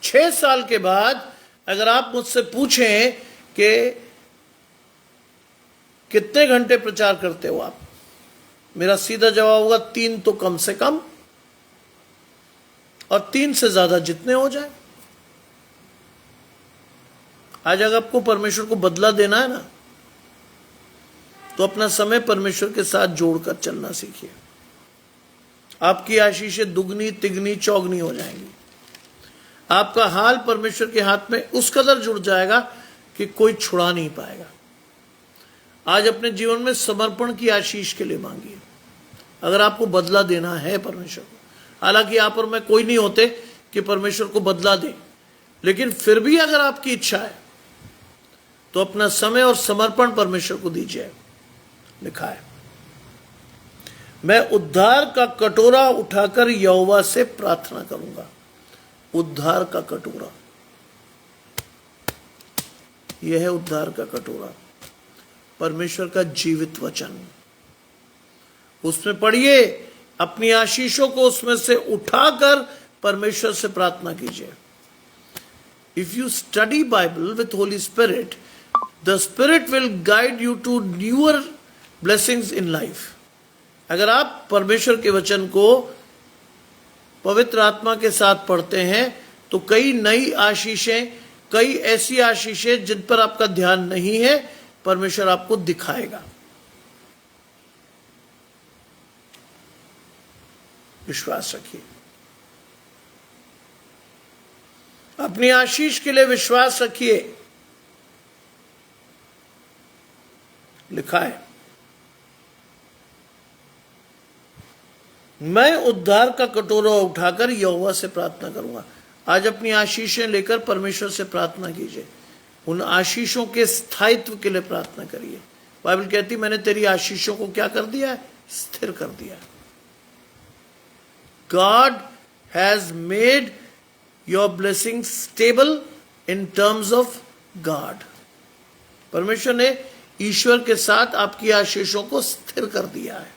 6 साल के बाद अगर आप मुझसे पूछें कि कितने घंटे प्रचार करते हो आप, मेरा सीधा जवाब होगा 3 तो कम से कम, और 3 से ज्यादा जितने हो जाए। आज अगर आपको परमेश्वर को बदला देना है ना, तो अपना समय परमेश्वर के साथ जोड़कर चलना सीखिए। आपकी आशीषें दुगनी तिगनी चौगनी हो जाएंगी। आपका हाल परमेश्वर के हाथ में उस कदर जुड़ जाएगा कि कोई छुड़ा नहीं पाएगा। आज अपने जीवन में समर्पण की आशीष के लिए मांगिए, अगर आपको बदला देना है परमेश्वर को। हालांकि आप और मैं कोई नहीं होते कि परमेश्वर को बदला दें, लेकिन फिर भी अगर आपकी इच्छा है तो अपना समय और समर्पण परमेश्वर को दीजिए। लिखा है, मैं उद्धार का कटोरा उठाकर यहोवा से प्रार्थना करूंगा। उद्धार का कटोरा, यह है उद्धार का कटोरा, परमेश्वर का जीवित वचन। उसमें पढ़िए, अपनी आशीषों को उसमें से उठाकर परमेश्वर से प्रार्थना कीजिए। If you study Bible with holy spirit, the spirit will guide you to newer blessings in life. अगर आप परमेश्वर के वचन को पवित्र आत्मा के साथ पढ़ते हैं तो कई नई आशीषें, कई ऐसी आशीषें जिन पर आपका ध्यान नहीं है, परमेश्वर आपको दिखाएगा। विश्वास रखिए, अपनी आशीष के लिए विश्वास रखिए। लिखा है, मैं उद्धार का कटोरा उठाकर यहोवा से प्रार्थना करूंगा। आज अपनी आशीषें लेकर परमेश्वर से प्रार्थना कीजिए। उन आशीषों के स्थायित्व के लिए प्रार्थना करिए। बाइबल कहती, मैंने तेरी आशीषों को क्या कर दिया है? स्थिर कर दिया। God has made your blessing stable in terms of God. परमेश्वर ने ईश्वर के साथ आपकी आशीषों को स्थिर कर दिया है।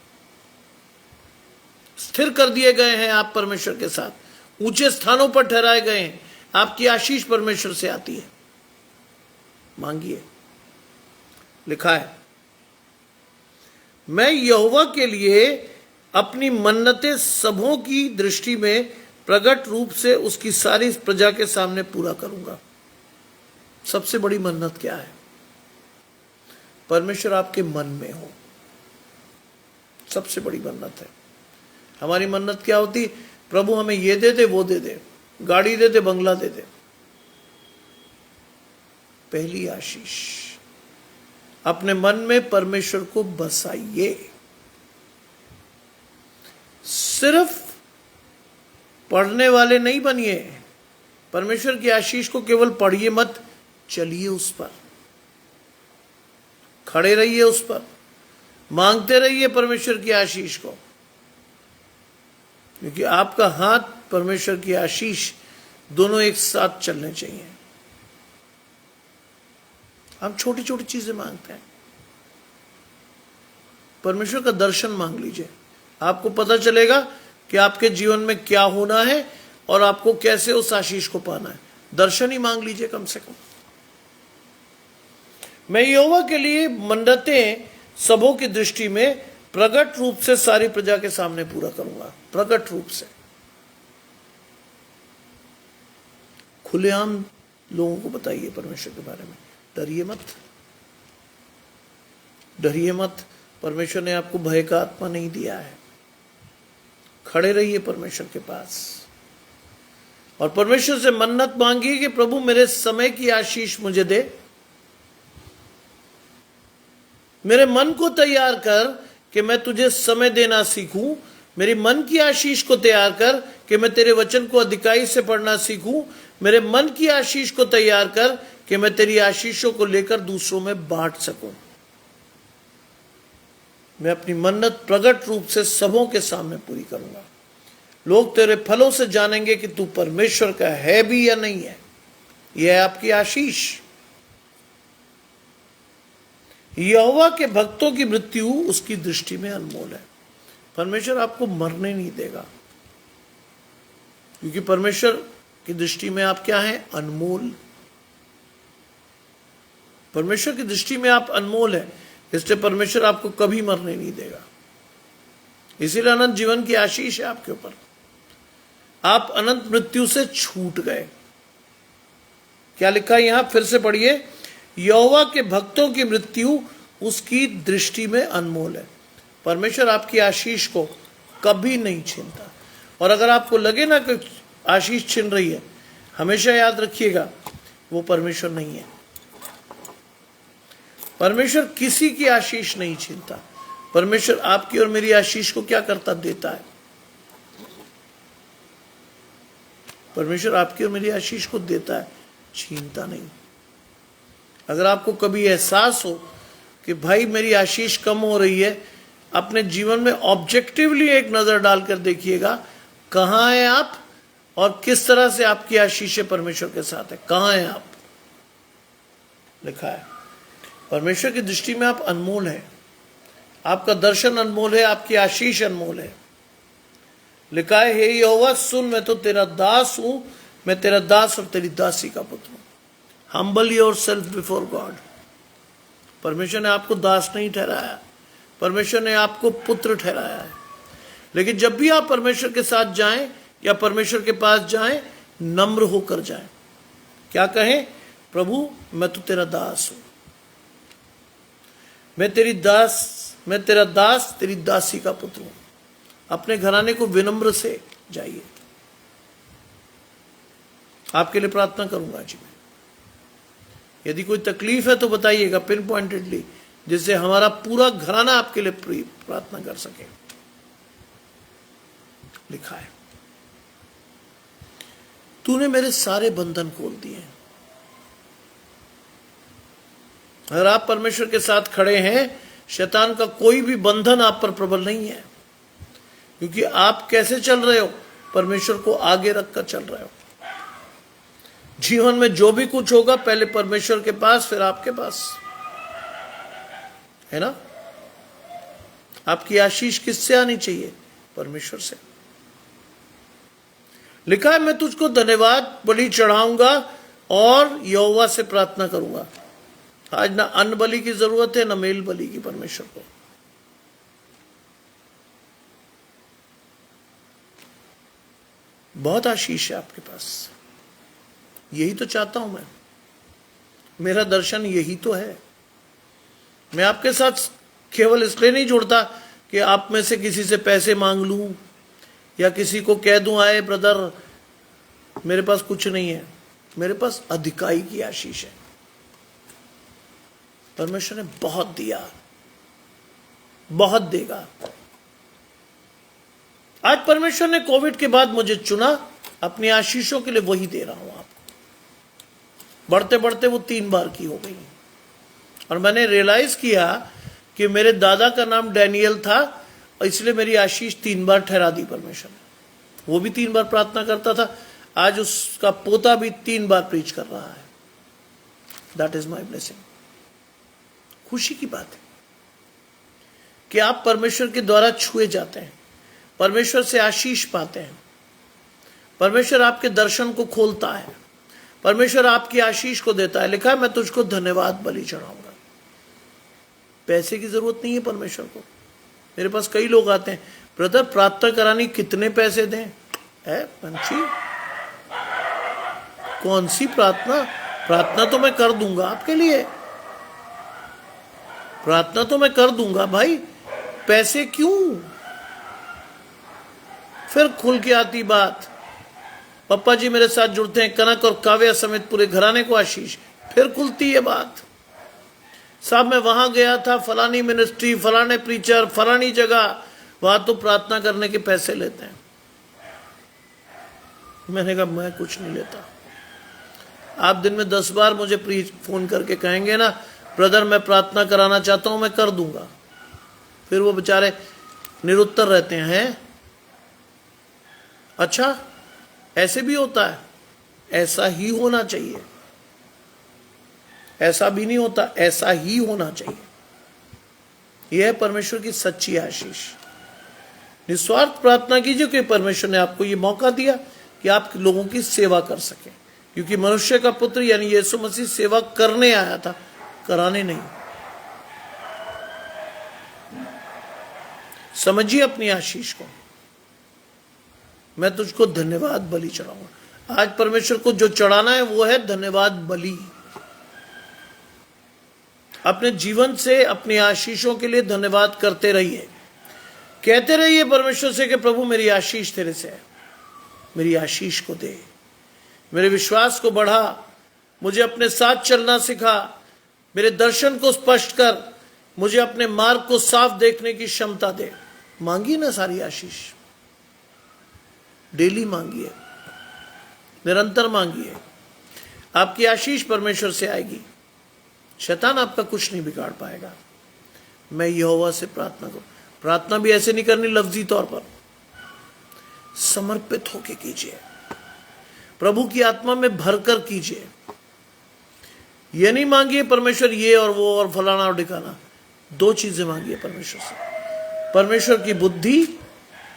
स्थिर कर दिए गए हैं आप परमेश्वर के साथ, ऊंचे स्थानों पर ठहराए गए हैं। आपकी आशीष परमेश्वर से आती है, मांगिए। लिखा है, मैं यहोवा के लिए अपनी मन्नतें सबों की दृष्टि में प्रकट रूप से उसकी सारी प्रजा के सामने पूरा करूंगा। सबसे बड़ी मन्नत क्या है? परमेश्वर आपके मन में हो, सबसे बड़ी मन्नत है। हमारी मन्नत क्या होती? प्रभु हमें ये दे दे, वो दे दे, गाड़ी दे दे, बंगला दे दे। पहली आशीष, अपने मन में परमेश्वर को बसाइए। सिर्फ पढ़ने वाले नहीं बनिए। परमेश्वर की आशीष को केवल पढ़िए मत, चलिए उस पर, खड़े रहिए उस पर, मांगते रहिए परमेश्वर की आशीष को। क्योंकि आपका हाथ, परमेश्वर की आशीष दोनों एक साथ चलने चाहिए। हम छोटी छोटी चीजें मांगते हैं। परमेश्वर का दर्शन मांग लीजिए, आपको पता चलेगा कि आपके जीवन में क्या होना है और आपको कैसे उस आशीष को पाना है। दर्शन ही मांग लीजिए कम से कम। मैं यहोवा के लिए मन्नतें सबों की दृष्टि में प्रकट रूप से सारी प्रजा के सामने पूरा करूंगा। प्रकट रूप से, खुलेआम लोगों को बताइए परमेश्वर के बारे में। डरिए मत, डरिए मत। परमेश्वर ने आपको भय का आत्मा नहीं दिया है। खड़े रहिए परमेश्वर के पास और परमेश्वर से मन्नत मांगिए कि प्रभु मेरे समय की आशीष मुझे दे। मेरे मन को तैयार कर कि मैं तुझे समय देना सीखूं। मेरी मन की आशीष को तैयार कर कि मैं तेरे वचन को अधिकाई से पढ़ना सीखूं। मेरे मन की आशीष को तैयार कर कि मैं तेरी आशीषों को लेकर दूसरों में बांट सकूं। मैं अपनी मन्नत प्रकट रूप से सबों के सामने पूरी करूंगा। लोग तेरे फलों से जानेंगे कि तू परमेश्वर का है भी या नहीं है। यह है आपकी आशीष। यहोवा के भक्तों की मृत्यु उसकी दृष्टि में अनमोल है। परमेश्वर आपको मरने नहीं देगा, क्योंकि परमेश्वर की दृष्टि में आप क्या हैं? अनमोल। परमेश्वर की दृष्टि में आप अनमोल है, इसलिए परमेश्वर आपको कभी मरने नहीं देगा। इसीलिए अनंत जीवन की आशीष है आपके ऊपर। आप अनंत मृत्यु से छूट गए। क्या लिखा है यहां? फिर से पढ़िए। यहोवा के भक्तों की मृत्यु उसकी दृष्टि में अनमोल है। परमेश्वर आपकी आशीष को कभी नहीं छीनता। और अगर आपको लगे ना कि आशीष छीन रही है, हमेशा याद रखिएगा वो परमेश्वर नहीं है। परमेश्वर किसी की आशीष नहीं छीनता। परमेश्वर आपकी और मेरी आशीष को क्या करता? देता है। परमेश्वर आपकी और मेरी आशीष को देता है, छीनता नहीं। अगर आपको कभी एहसास हो कि भाई मेरी आशीष कम हो रही है, अपने जीवन में ऑब्जेक्टिवली एक नजर डालकर देखिएगा कहां हैं आप और किस तरह से आपकी आशीषें परमेश्वर के साथ है। कहां हैं आप? लिखा है परमेश्वर की दृष्टि में आप अनमोल हैं। आपका दर्शन अनमोल है, आपकी आशीष अनमोल है। लिखा है हे यहोवा सुन, मैं तो तेरा दास हूं, मैं तेरा दास और तेरी दासी का पुत्र हूं। Humble yourself before God. परमेश्वर ने आपको दास नहीं ठहराया, परमेश्वर ने आपको पुत्र ठहराया है। लेकिन जब भी आप परमेश्वर के साथ जाएं या परमेश्वर के पास जाएं, नम्र होकर जाएं। क्या कहें? प्रभु मैं तो तेरा दास हूं, मैं तेरा दास तेरी दासी का पुत्र हूं। अपने घराने को विनम्र से जाइए। आपके लिए प्रार्थना करूंगा जी मैं। यदि कोई तकलीफ है तो बताइएगा पिन पॉइंटेडली, जिससे हमारा पूरा घराना आपके लिए प्रार्थना कर सके। लिखा है तूने मेरे सारे बंधन खोल दिए। अगर आप परमेश्वर के साथ खड़े हैं, शैतान का कोई भी बंधन आप पर प्रबल नहीं है, क्योंकि आप कैसे चल रहे हो? परमेश्वर को आगे रखकर चल रहे हो। जीवन में जो भी कुछ होगा पहले परमेश्वर के पास, फिर आपके पास, है ना? आपकी आशीष किससे आनी चाहिए? परमेश्वर से। लिखा है मैं तुझको धन्यवाद बलि चढ़ाऊंगा और यहोवा से प्रार्थना करूंगा। आज ना अन्न बलि की जरूरत है, ना मेल बलि की परमेश्वर को। बहुत आशीष है आपके पास। यही तो चाहता हूं मैं। मेरा दर्शन यही तो है। मैं आपके साथ केवल इसलिए नहीं जुड़ता कि आप में से किसी से पैसे मांग लूं या किसी को कह दूं आए ब्रदर मेरे पास कुछ नहीं है। मेरे पास अधिकाई की आशीष है। परमेश्वर ने बहुत दिया, बहुत देगा। आज परमेश्वर ने कोविड के बाद मुझे चुना, अपनी आशीषों के लिए वही दे रहा हूं आपको। बढ़ते बढ़ते वो 3 बार की हो गई और मैंने रियलाइज किया कि मेरे दादा का नाम डैनियल था और इसलिए मेरी आशीष 3 बार ठहरा दी परमेश्वर ने। वो भी 3 बार प्रार्थना करता था, आज उसका पोता भी 3 बार प्रीच कर रहा है। That is my blessing. खुशी की बात है कि आप परमेश्वर के द्वारा छुए जाते हैं, परमेश्वर से आशीष पाते हैं, परमेश्वर आपके दर्शन को खोलता है, परमेश्वर आपकी आशीष को देता है। लिखा है मैं तुझको धन्यवाद बलि चढ़ाऊंगा। पैसे की जरूरत नहीं है परमेश्वर को। मेरे पास कई लोग आते हैं, ब्रदर प्रार्थना करानी कितने पैसे दें? है पंछी, कौन सी प्रार्थना? प्रार्थना तो मैं कर दूंगा आपके लिए, प्रार्थना तो मैं कर दूंगा भाई, पैसे क्यों? फिर खुल के आती बात, पप्पा जी मेरे साथ जुड़ते हैं, कनक और काव्या समेत पूरे घराने को आशीष। फिर खुलती है बात, साहब मैं वहां गया था, फलानी मिनिस्ट्री, फलाने प्रीचर, फलानी जगह, वहां तो प्रार्थना करने के पैसे लेते हैं। मैंने कहा मैं कुछ नहीं लेता। आप दिन में 10 बार मुझे फोन करके कहेंगे ना, ब्रदर मैं प्रार्थना कराना चाहता हूं, मैं कर दूंगा। फिर वो बेचारे निरुत्तर रहते हैं। अच्छा ऐसे भी होता है? ऐसा ही होना चाहिए। ऐसा भी नहीं होता, ऐसा ही होना चाहिए। यह है परमेश्वर की सच्ची आशीष। निस्वार्थ प्रार्थना कीजिए कि परमेश्वर ने आपको यह मौका दिया कि आप लोगों की सेवा कर सके, क्योंकि मनुष्य का पुत्र यानी यीशु मसीह सेवा करने आया था, कराने नहीं। समझिए अपनी आशीष को। मैं तुझको धन्यवाद बलि चढ़ाऊंगा। आज परमेश्वर को जो चढ़ाना है वो है धन्यवाद बलि। अपने जीवन से अपनी आशीषों के लिए धन्यवाद करते रहिए, कहते रहिए परमेश्वर से कि प्रभु मेरी आशीष तेरे से है, मेरी आशीष को दे, मेरे विश्वास को बढ़ा, मुझे अपने साथ चलना सिखा, मेरे दर्शन को स्पष्ट कर, मुझे अपने मार्ग को साफ देखने की क्षमता दे। मांगिए ना सारी आशीष, डेली मांगिए, निरंतर मांगिए। आपकी आशीष परमेश्वर से आएगी, शैतान आपका कुछ नहीं बिगाड़ पाएगा। मैं यहोवा से प्रार्थना करूं। प्रार्थना भी ऐसे नहीं करनी लफ्जी तौर पर, समर्पित होके कीजिए, प्रभु की आत्मा में भरकर कीजिए। ये नहीं मांगिए परमेश्वर ये और वो और फलाना और ढिकाना। 2 चीजें मांगिए परमेश्वर से, परमेश्वर की बुद्धि,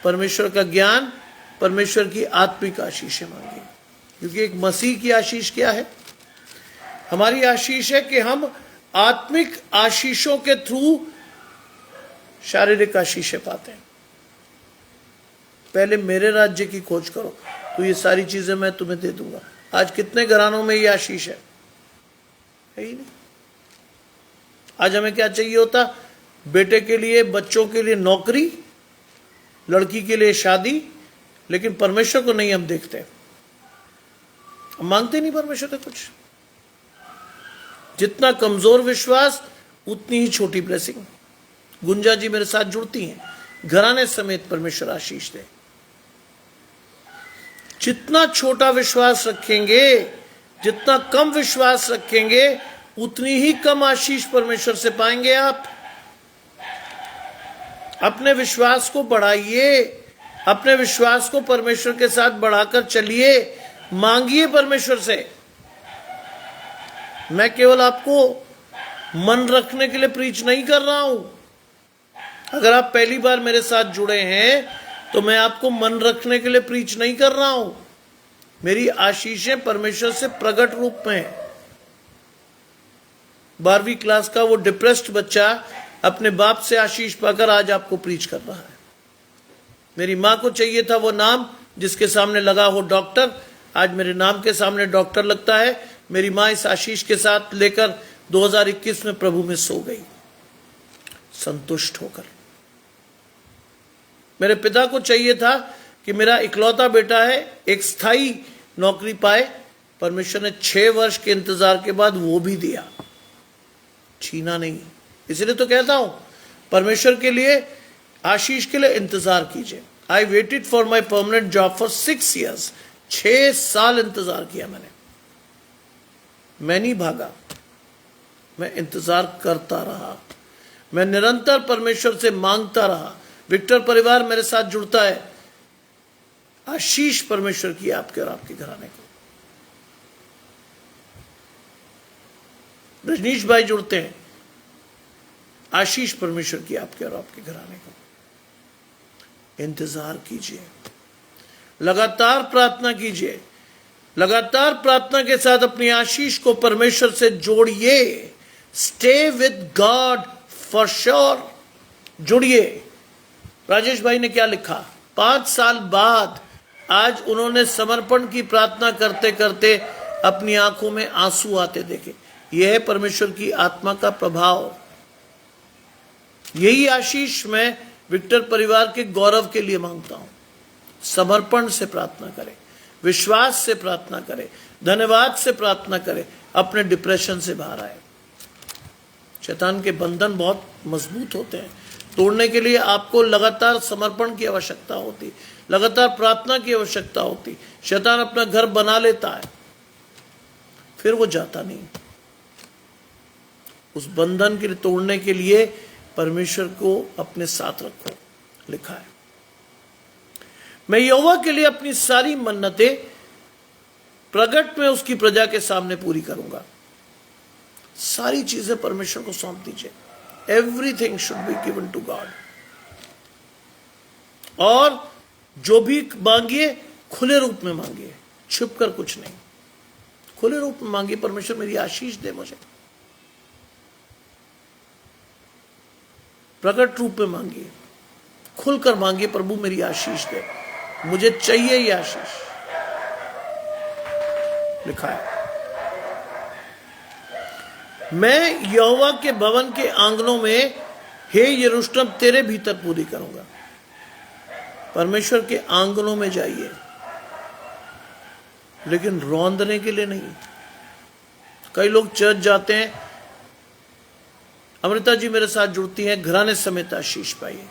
परमेश्वर का ज्ञान, परमेश्वर की आत्मिक आशीषें मांगिए। क्योंकि एक मसीह की आशीष क्या है? हमारी आशीष है कि हम आत्मिक आशीषों के थ्रू शारीरिक आशीषें पाते हैं। पहले मेरे राज्य की खोज करो तो ये सारी चीजें मैं तुम्हें दे दूंगा। आज कितने घरानों में ये आशीष है ही नहीं। आज हमें क्या चाहिए होता? बेटे के लिए, बच्चों के लिए नौकरी, लड़की के लिए शादी, लेकिन परमेश्वर को नहीं हम देखते, हम मांगते नहीं परमेश्वर से कुछ। जितना कमजोर विश्वास उतनी ही छोटी ब्लेसिंग। गुंजा जी मेरे साथ जुड़ती हैं, घराने समेत परमेश्वर आशीष दे। जितना छोटा विश्वास रखेंगे, जितना कम विश्वास रखेंगे, उतनी ही कम आशीष परमेश्वर से पाएंगे आप। अपने विश्वास को बढ़ाइए, अपने विश्वास को परमेश्वर के साथ बढ़ाकर चलिए, मांगिए परमेश्वर से। मैं केवल आपको मन रखने के लिए प्रीच नहीं कर रहा हूं। अगर आप पहली बार मेरे साथ जुड़े हैं तो मैं आपको मन रखने के लिए प्रीच नहीं कर रहा हूं। मेरी आशीषें परमेश्वर से प्रकट रूप में है। 12वीं क्लास का वो डिप्रेस्ड बच्चा अपने बाप से आशीष पाकर आज आपको प्रीच कर रहा है। मेरी मां को चाहिए था वो नाम जिसके सामने लगा हो डॉक्टर, आज मेरे नाम के सामने डॉक्टर लगता है। मेरी मां इस आशीष के साथ लेकर 2021 में प्रभु में सो गई, संतुष्ट होकर। मेरे पिता को चाहिए था कि मेरा इकलौता बेटा है एक स्थायी नौकरी पाए, परमेश्वर ने 6 वर्ष के इंतजार के बाद वो भी दिया, छीना नहीं। इसलिए तो कहता हूं परमेश्वर के लिए, आशीष के लिए इंतजार कीजिए। I waited for my permanent job for 6 years। 6 साल इंतजार किया मैंने। मैं नहीं भागा, मैं इंतजार करता रहा, मैं निरंतर परमेश्वर से मांगता रहा। विक्टर परिवार मेरे साथ जुड़ता है, आशीष परमेश्वर की आपके और आपके घराने को। रजनीश भाई जुड़ते हैं, आशीष परमेश्वर की आपके और आपके घराने को। इंतजार कीजिए, लगातार प्रार्थना कीजिए, लगातार प्रार्थना के साथ अपनी आशीष को परमेश्वर से जोड़िए। Stay with God for sure, जुड़िए। राजेश भाई ने क्या लिखा, 5 साल बाद आज उन्होंने समर्पण की प्रार्थना करते करते अपनी आंखों में आंसू आते देखे। यह है परमेश्वर की आत्मा का प्रभाव। यही आशीष मैं विक्टर परिवार के गौरव के लिए मांगता हूं। समर्पण से प्रार्थना करें, विश्वास से प्रार्थना करें, धन्यवाद से प्रार्थना करें, अपने डिप्रेशन से बाहर आए। शैतान के बंधन बहुत मजबूत होते हैं, तोड़ने के लिए आपको लगातार समर्पण की आवश्यकता होती, लगातार प्रार्थना की आवश्यकता होती। शैतान अपना घर बना लेता है, फिर वो जाता नहीं। उस बंधन के तोड़ने के लिए परमेश्वर को अपने साथ रखो। लिखा है, मैं यहोवा के लिए अपनी सारी मन्नतें प्रगट में उसकी प्रजा के सामने पूरी करूंगा। सारी चीजें परमेश्वर को सौंप दीजिए। Everything should be given to God. और जो भी मांगिए खुले रूप में मांगिए, छुप कर कुछ नहीं, खुले रूप में मांगिए। परमेश्वर मेरी आशीष दे, मुझे प्रकट रूप में मांगिए, खुलकर मांगिए, प्रभु मेरी आशीष दे, मुझे चाहिए ये आशीष। लिखा है, मैं यहोवा के भवन के आंगनों में हे यरूशलेम तेरे भीतर पूरी करूंगा। परमेश्वर के आंगनों में जाइए, लेकिन रौंदने के लिए नहीं। कई लोग चर्च जाते हैं, अमृता जी मेरे साथ जुड़ती हैं, घराने समेत आशीष पाइए।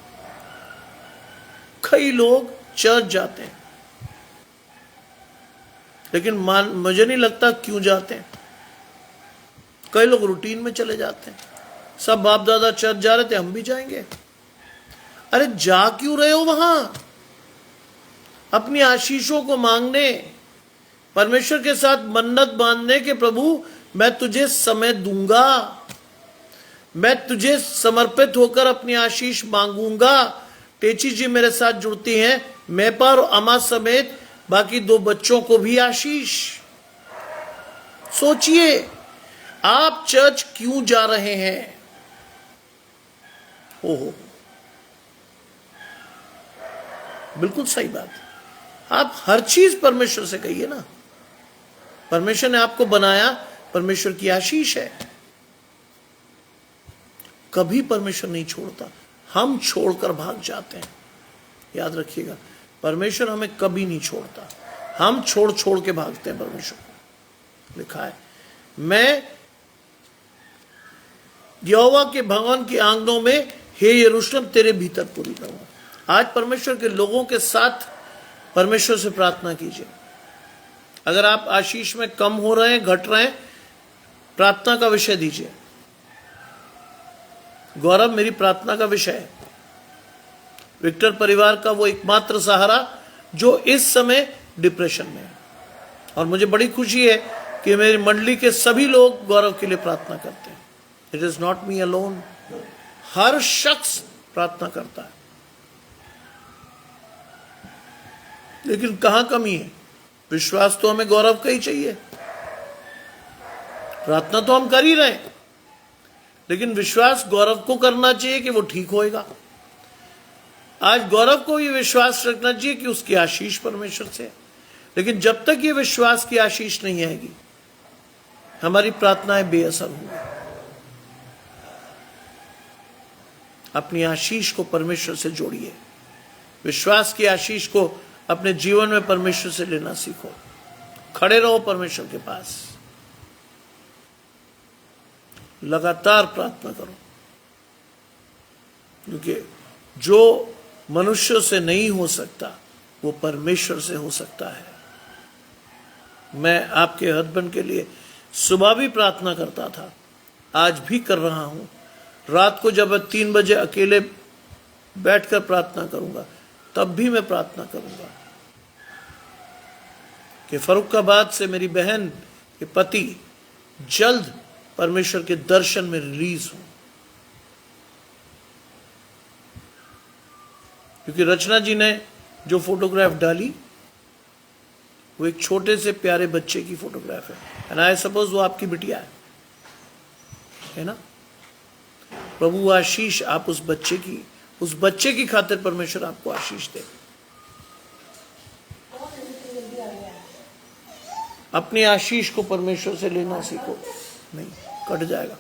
कई लोग चर्च जाते हैं, लेकिन मुझे नहीं लगता क्यों जाते हैं। कई लोग रूटीन में चले जाते हैं, सब बाप दादा चर्च जा रहे थे, हम भी जाएंगे। अरे जा क्यों रहे हो वहां? अपनी आशीषों को मांगने, परमेश्वर के साथ मन्नत बांधने के प्रभु मैं तुझे समय दूंगा, मैं तुझे समर्पित होकर अपनी आशीष मांगूंगा। टेची जी मेरे साथ जुड़ती हैं, मेपा और अमा समेत बाकी 2 बच्चों को भी आशीष। सोचिए, आप चर्च क्यों जा रहे हैं? ओहो, बिल्कुल सही बात। आप हर चीज परमेश्वर से कहिए ना। परमेश्वर ने आपको बनाया, परमेश्वर की आशीष है। कभी परमेश्वर नहीं छोड़ता, हम छोड़कर भाग जाते हैं। याद रखिएगा, परमेश्वर हमें कभी नहीं छोड़ता, हम छोड़ छोड़ के भागते हैं परमेश्वर को। लिखा है, मैं यहोवा के भवन के आंगनों में हे यरूशलेम तेरे भीतर पूरी करूंगा। आज परमेश्वर के लोगों के साथ परमेश्वर से प्रार्थना कीजिए। अगर आप आशीष में कम हो रहे हैं, घट रहे हैं, प्रार्थना का विषय दीजिए। गौरव मेरी प्रार्थना का विषय है। विक्टर परिवार का वो एकमात्र सहारा जो इस समय डिप्रेशन में है। और मुझे बड़ी खुशी है कि मेरी मंडली के सभी लोग गौरव के लिए प्रार्थना करते हैं। It is not me alone, हर शख्स प्रार्थना करता है। लेकिन कहां कमी है? विश्वास तो हमें गौरव का ही चाहिए। प्रार्थना तो हम कर ही रहे हैं, लेकिन विश्वास गौरव को करना चाहिए कि वो ठीक होएगा। आज गौरव को ये विश्वास रखना चाहिए कि उसकी आशीष परमेश्वर से है। लेकिन जब तक ये विश्वास की आशीष नहीं आएगी, हमारी प्रार्थनाएं बेअसर होंगी। अपनी आशीष को परमेश्वर से जोड़िए। विश्वास की आशीष को अपने जीवन में परमेश्वर से लेना सीखो। खड़े रहो परमेश्वर के पास, लगातार प्रार्थना करो, क्योंकि जो मनुष्य से नहीं हो सकता वो परमेश्वर से हो सकता है। मैं आपके हस्बैंड के लिए सुबह भी प्रार्थना करता था, आज भी कर रहा हूं। रात को जब 3 बजे अकेले बैठकर प्रार्थना करूंगा, तब भी मैं प्रार्थना करूंगा। कि फरुखाबाद से मेरी बहन के पति जल्द परमेश्वर के दर्शन में रिलीज हो, क्योंकि रचना जी ने जो फोटोग्राफ डाली वो एक छोटे से प्यारे बच्चे की फोटोग्राफ है, एंड आई सपोज वो आपकी बिटिया है ना। प्रभु आशीष आप उस बच्चे की खातिर परमेश्वर आपको आशीष दे। अपनी आशीष को परमेश्वर से लेना सीखो, नहीं कट जाएगा।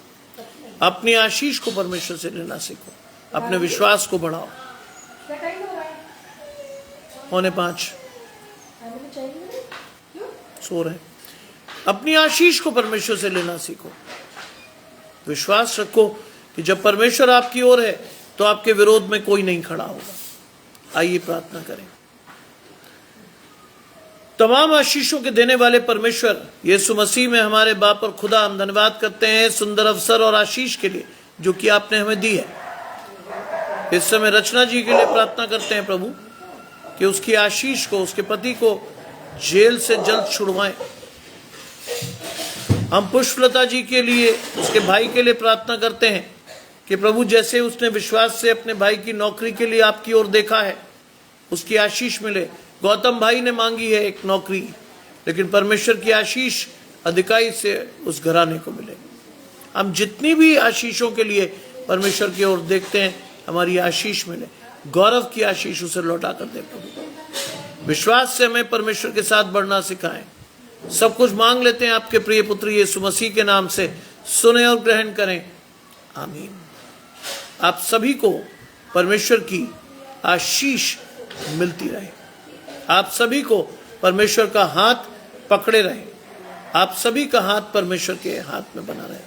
अपनी आशीष को परमेश्वर से लेना सीखो, अपने विश्वास को बढ़ाओ। 4:45 सो रहे। अपनी आशीष को परमेश्वर से लेना सीखो। विश्वास रखो कि जब परमेश्वर आपकी ओर है तो आपके विरोध में कोई नहीं खड़ा होगा। आइए प्रार्थना करें। तमाम आशीषों के देने वाले परमेश्वर यीशु मसीह में हमारे बाप और खुदा, हम धन्यवाद करते हैं सुंदर अवसर और आशीष के लिए जो कि आपने हमें दी है। इस समय रचना जी के लिए प्रार्थना करते हैं प्रभु कि उसकी आशीष को, उसके पति को जेल से जल्द छुड़वाएं। हम पुष्पलता जी के लिए, उसके भाई के लिए प्रार्थना करते हैं कि प्रभु जैसे उसने विश्वास से अपने भाई की नौकरी के लिए आपकी ओर देखा है, उसकी आशीष मिले। गौतम भाई ने मांगी है एक नौकरी, लेकिन परमेश्वर की आशीष अधिकाई से उस घराने को मिले। हम जितनी भी आशीषों के लिए परमेश्वर की ओर देखते हैं, हमारी आशीष मिले। गौरव की आशीष उसे लौटा कर दे प्रभु। विश्वास से हमें परमेश्वर के साथ बढ़ना सिखाएं। सब कुछ मांग लेते हैं आपके प्रिय पुत्र यीशु मसीह के नाम से, सुने और ग्रहण करें, आमीन। आप सभी को परमेश्वर की आशीष मिलती रहे। आप सभी को परमेश्वर का हाथ पकड़े रहे। आप सभी का हाथ परमेश्वर के हाथ में बना रहे।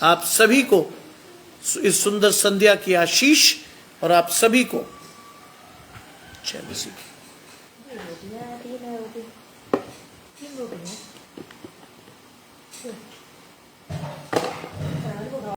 आप सभी को इस सुंदर संध्या की आशीष, और आप सभी को जय मसीह की। रोटियां 3 रोटी 3 रोटी है।